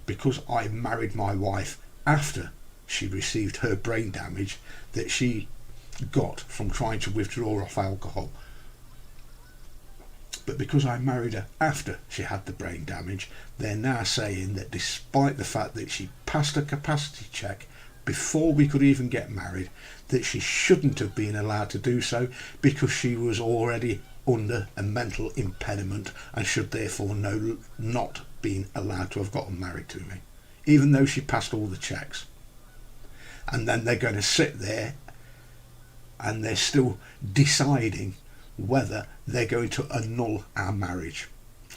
because I married my wife after she received her brain damage that she got from trying to withdraw off alcohol, but because I married her after she had the brain damage, they're now saying that despite the fact that she passed a capacity check before we could even get married, that she shouldn't have been allowed to do so because she was already under a mental impediment and should therefore not been allowed to have gotten married to me, even though she passed all the checks. And then they're going to sit there and they're still deciding whether they're going to annul our marriage.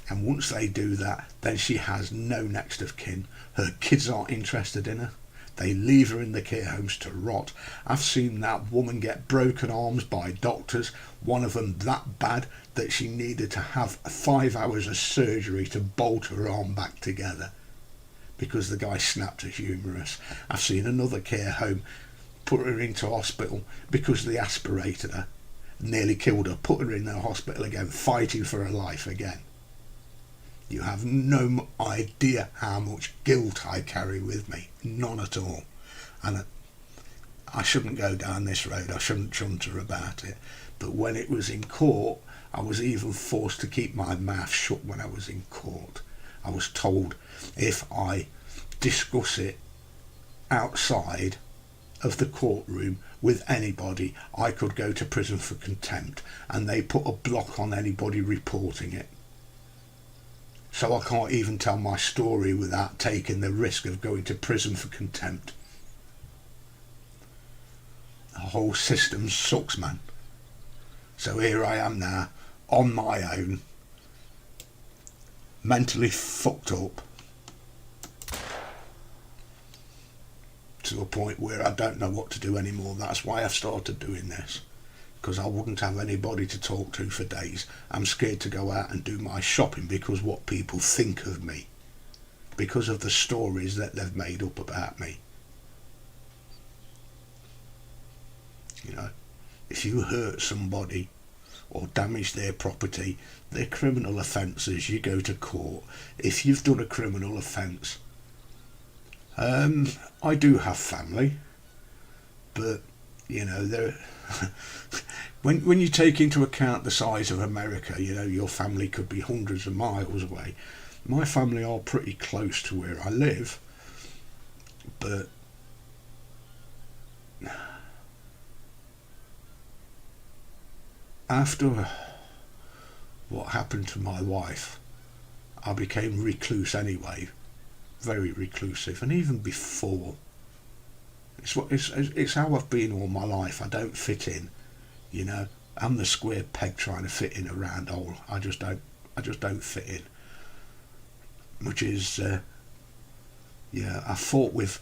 And once they do that, then she has no next of kin. Her kids aren't interested in her. They leave her in the care homes to rot. I've seen that woman get broken arms by doctors, one of them that bad that she needed to have 5 hours of surgery to bolt her arm back together because the guy snapped her humerus. I've seen another care home put her into hospital because they aspirated her, nearly killed her, put her in the hospital again, fighting for her life again. You have no idea how much guilt I carry with me. None at all. And I shouldn't go down this road. I shouldn't chunter about it. But when it was in court, I was even forced to keep my mouth shut when I was in court. I was told if I discuss it outside of the courtroom with anybody, I could go to prison for contempt. And they put a block on anybody reporting it. So I can't even tell my story without taking the risk of going to prison for contempt. The whole system sucks, man. So here I am now, on my own, mentally fucked up, to a point where I don't know what to do anymore. That's why I've started doing this. Because I wouldn't have anybody to talk to for days. I'm scared to go out and do my shopping because what people think of me, because of the stories that they've made up about me. You know, if you hurt somebody or damage their property, they're criminal offences. You go to court. If you've done a criminal offence, I do have family, but you know, they're when you take into account the size of America, you know, your family could be hundreds of miles away. My family are pretty close to where I live, but after what happened to my wife, I became recluse anyway, very reclusive, and even before. It's how I've been all my life. I don't fit in, you know. I'm the square peg trying to fit in a round hole. I just don't fit in. Which is, yeah, I fought with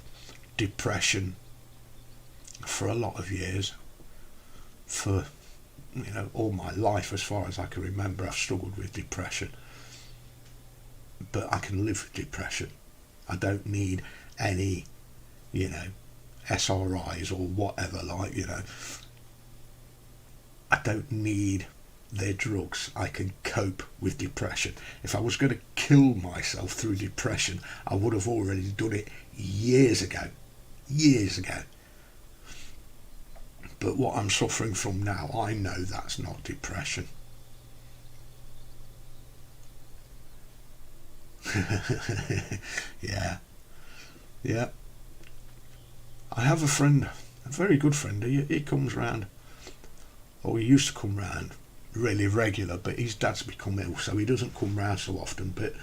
depression for a lot of years. For, you know, all my life, as far as I can remember, I've struggled with depression. But I can live with depression. I don't need any, you know, SRIs or whatever, like, you know. I don't need their drugs. I can cope with depression. If I was going to kill myself through depression, I would have already done it years ago. But what I'm suffering from now, I know that's not depression. Yeah. I have a friend, a very good friend. He comes round, or he used to come round really regular, but his dad's become ill, so he doesn't come round so often. But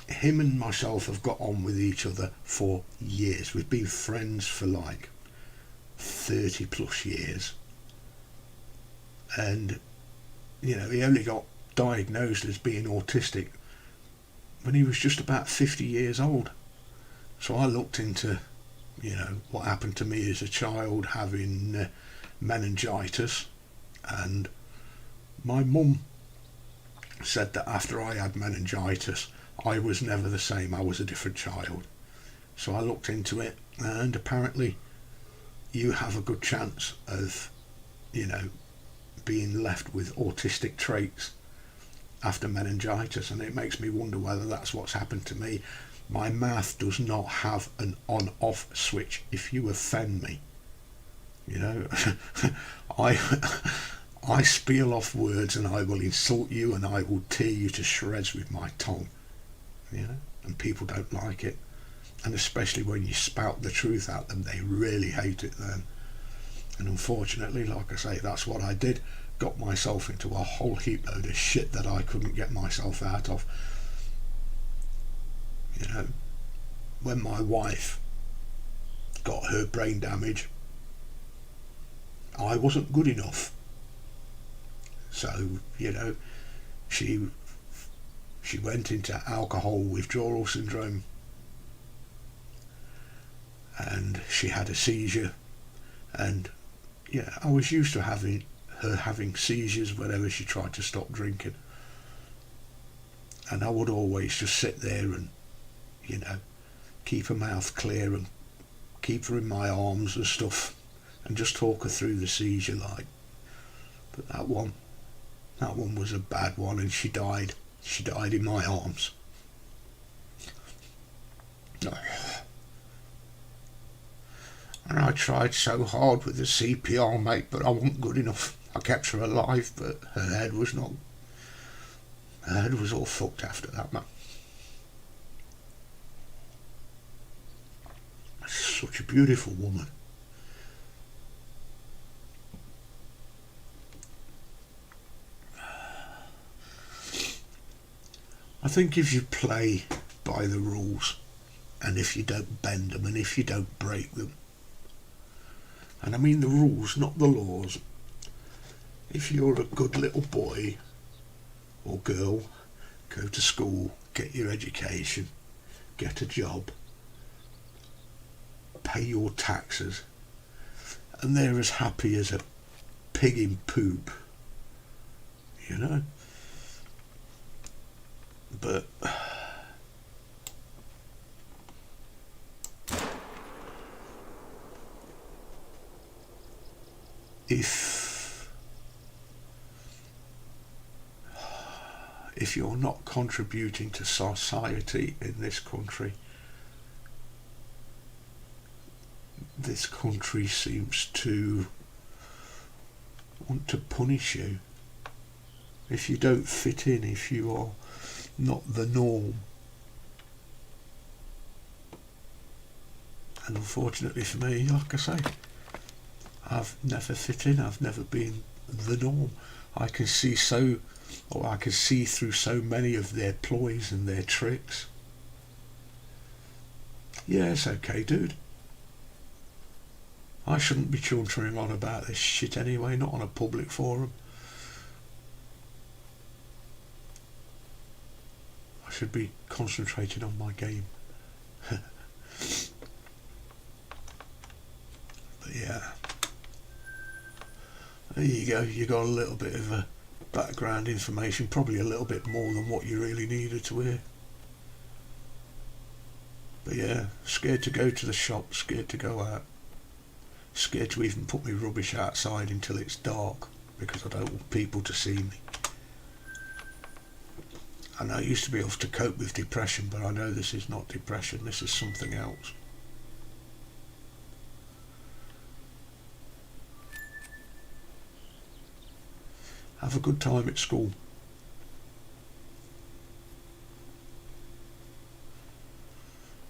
him and myself have got on with each other for years. We've been friends for like 30 plus years. And, you know, he only got diagnosed as being autistic when he was just about 50 years old. So I looked into, you know, what happened to me as a child, having meningitis, and my mum said that after I had meningitis, I was never the same. I was a different child. So I looked into it, and apparently you have a good chance of, you know, being left with autistic traits after meningitis, and it makes me wonder whether that's what's happened to me. My mouth does not have an on-off switch. If you offend me, you know, I spiel off words, and I will insult you, and I will tear you to shreds with my tongue, you know, and people don't like it. And especially when you spout the truth at them, they really hate it then. And unfortunately, like I say, that's what I did. Got myself into a whole heap load of shit that I couldn't get myself out of. You know, when my wife got her brain damage, I wasn't good enough. So, you know, she went into alcohol withdrawal syndrome, and she had a seizure, and yeah, I was used to having seizures whenever she tried to stop drinking, and I would always just sit there and, you know, keep her mouth clear and keep her in my arms and stuff, and just talk her through the seizure like. But that one was a bad one, and she died in my arms. And I tried so hard with the CPR, mate, but I wasn't good enough. I kept her alive, but her head was all fucked after that, man. Such a beautiful woman. I think if you play by the rules, and if you don't bend them, and if you don't break them, and I mean the rules, not the laws, if you're a good little boy or girl, go to school, get your education, get a job, pay your taxes, and they're as happy as a pig in poop, you know. But if you're not contributing to society in this country seems to want to punish you. If you don't fit in, if you are not the norm. And unfortunately for me, like I say, I've never fit in, I've never been the norm. I can see through so many of their ploys and their tricks. Yeah, it's okay, dude. I shouldn't be chuntering on about this shit anyway, not on a public forum. I should be concentrating on my game. But yeah, there you go. You got a little bit of a background information, probably a little bit more than what you really needed to hear. But yeah, scared to go to the shop, scared to go out, scared to even put my rubbish outside until it's dark, because I don't want people to see me. I know I used to be able to cope with depression, but I know this is not depression, this is something else. Have a good time at school.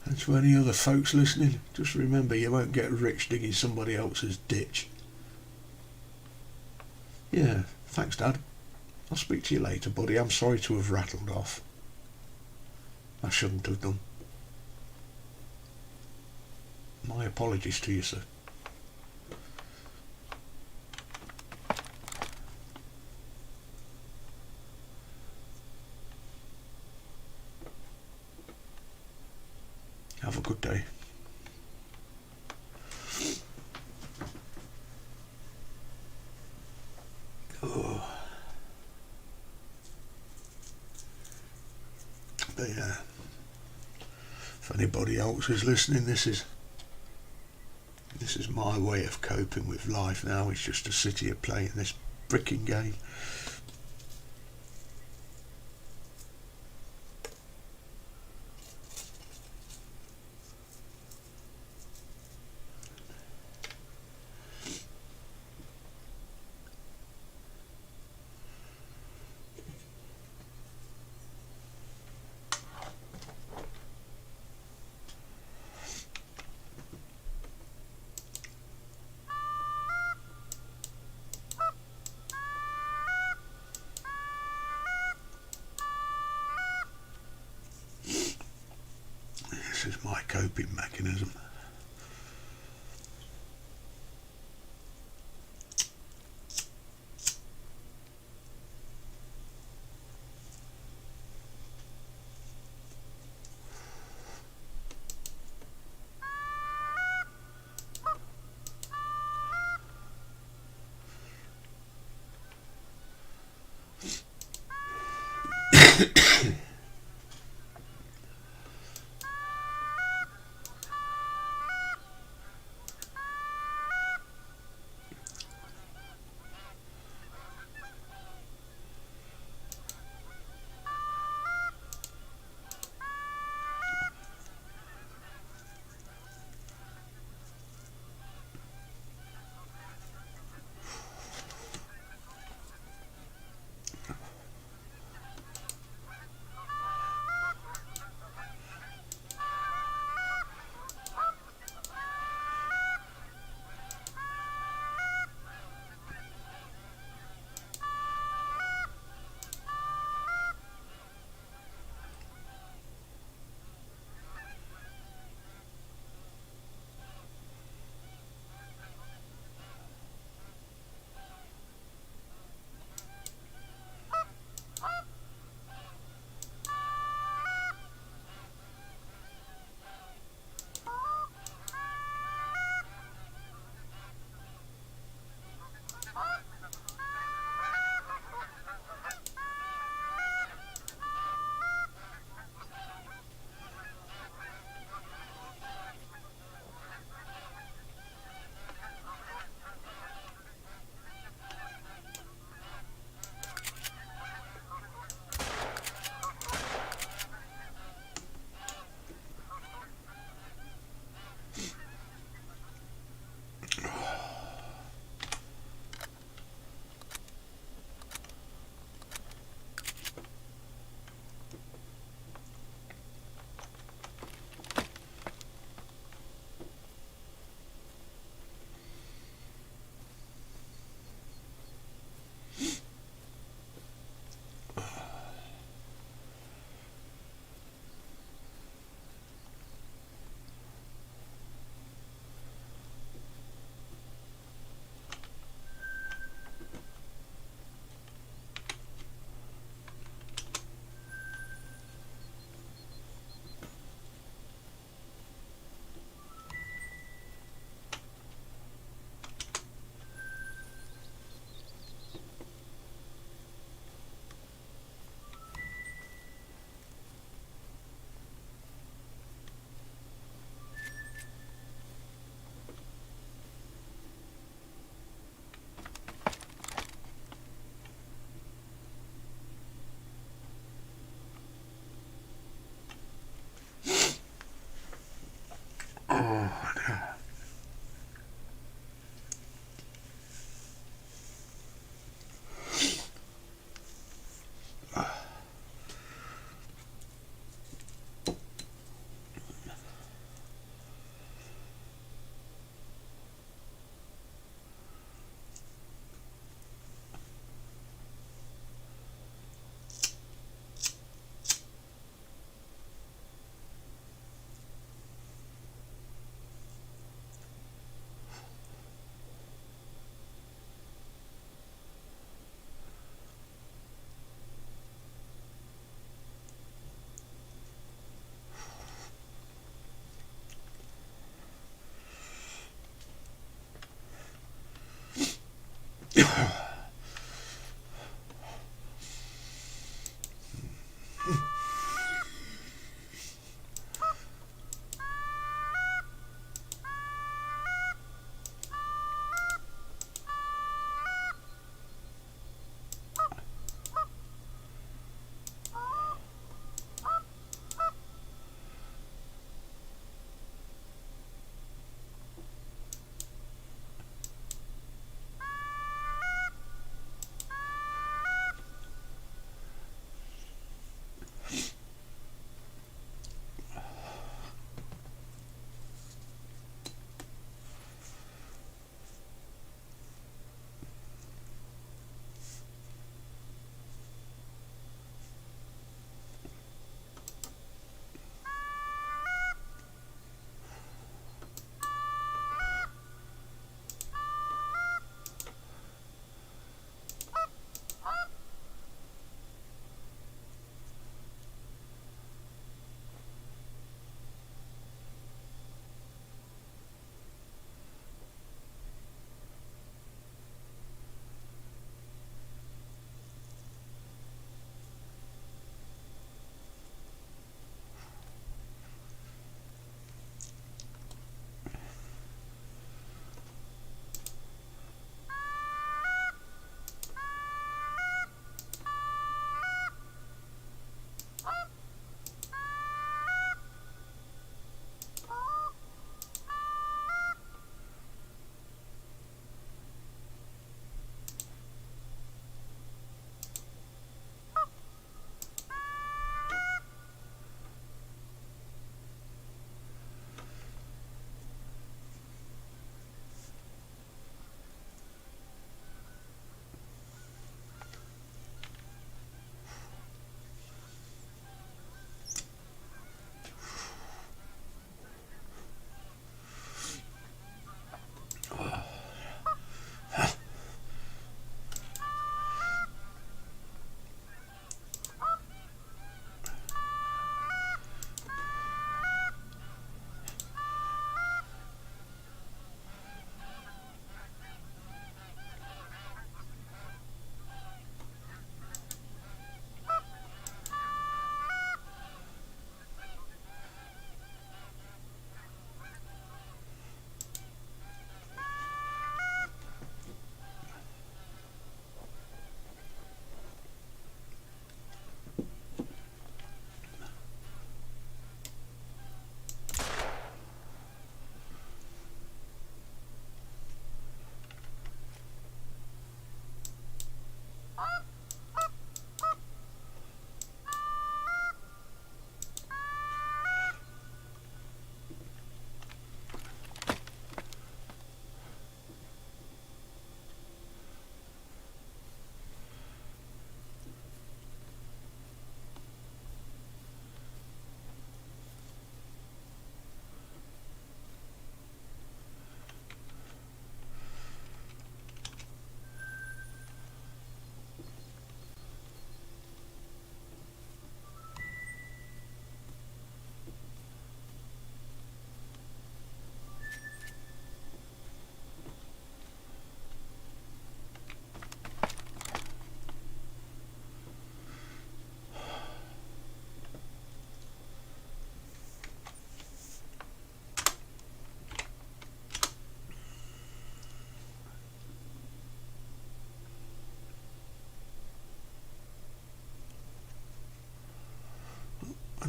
And to any other folks listening, just remember you won't get rich digging somebody else's ditch. Yeah, thanks, Dad. I'll speak to you later, buddy. I'm sorry to have rattled off. I shouldn't have done. My apologies to you, sir. Have a good day. Oh. But yeah, if anybody else is listening, this is my way of coping with life now. It's just to sit here playing this fricking game. This is my coping mechanism.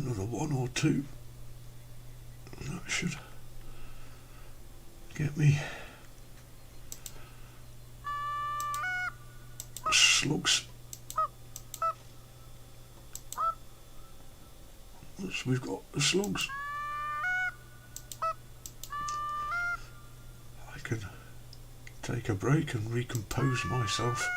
another one or two. That should get me slugs. Yes, we've got the slugs. I can take a break and recompose myself.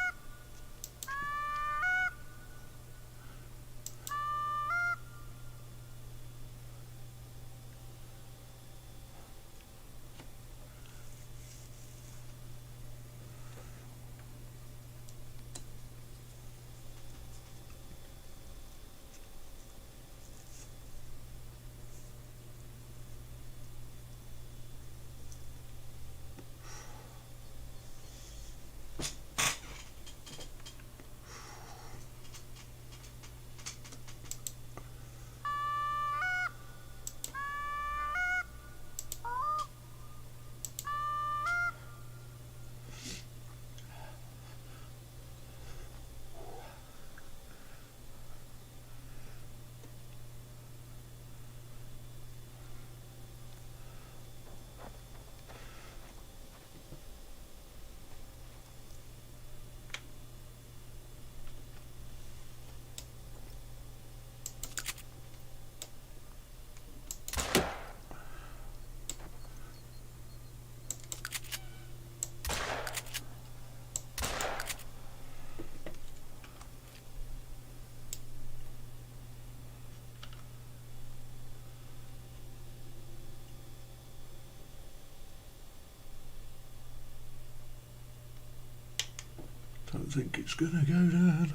Don't think it's gonna go down.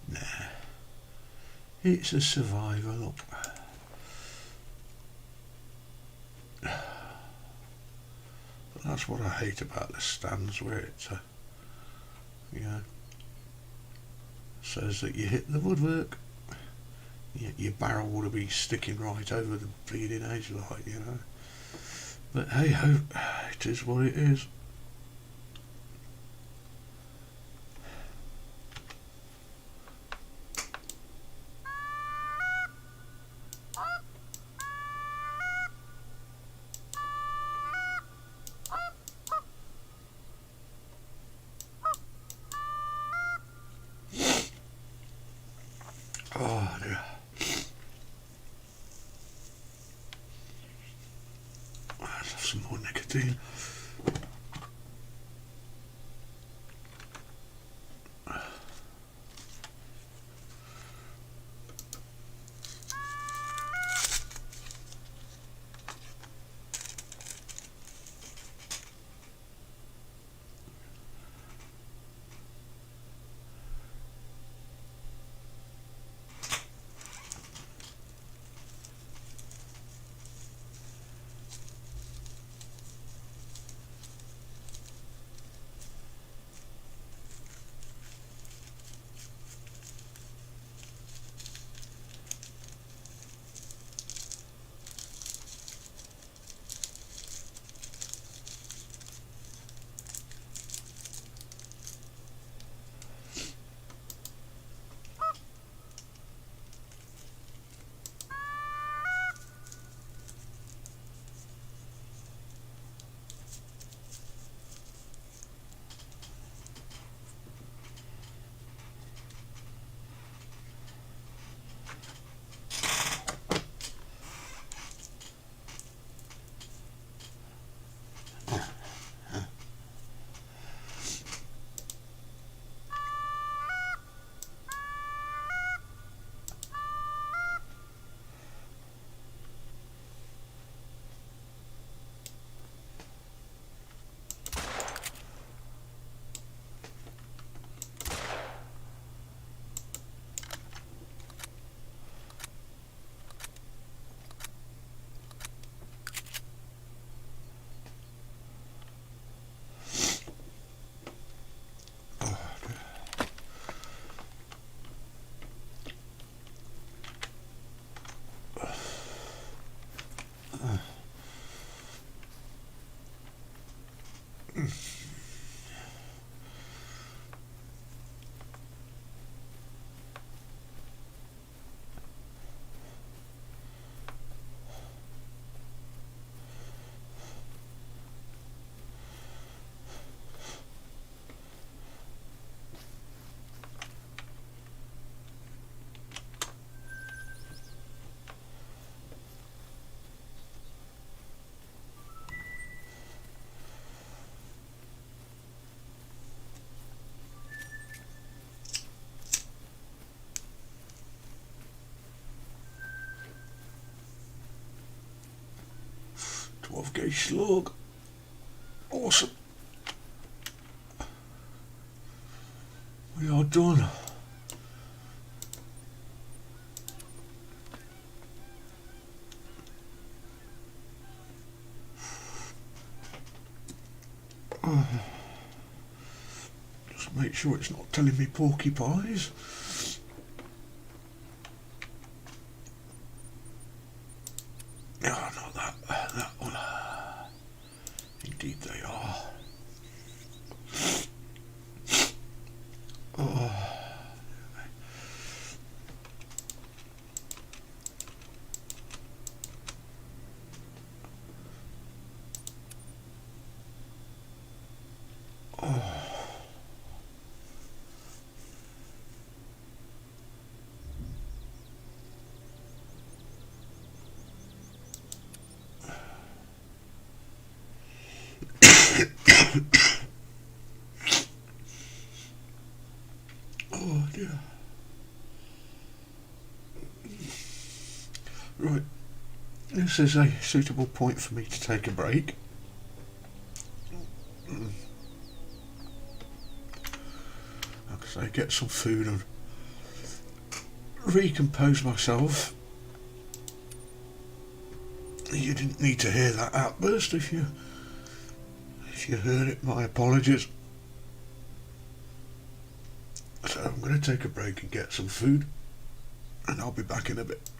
Nah. It's a survivor, look. But that's what I hate about the stands, where it's says that you hit the woodwork. Your barrel would be sticking right over the bleeding edge, like, But hey ho, it is what it is. Oh dear. Let's have some more nicotine. gauge slug. Awesome. We are done. Just make sure it's not telling me porcupines. No, not that one. Indeed they are. Oh. Oh dear. Right, this is a suitable point for me to take a break. Like I say, get some food and recompose myself. You didn't need to hear that outburst. If you heard it, my apologies. So I'm going to take a break and get some food, and I'll be back in a bit.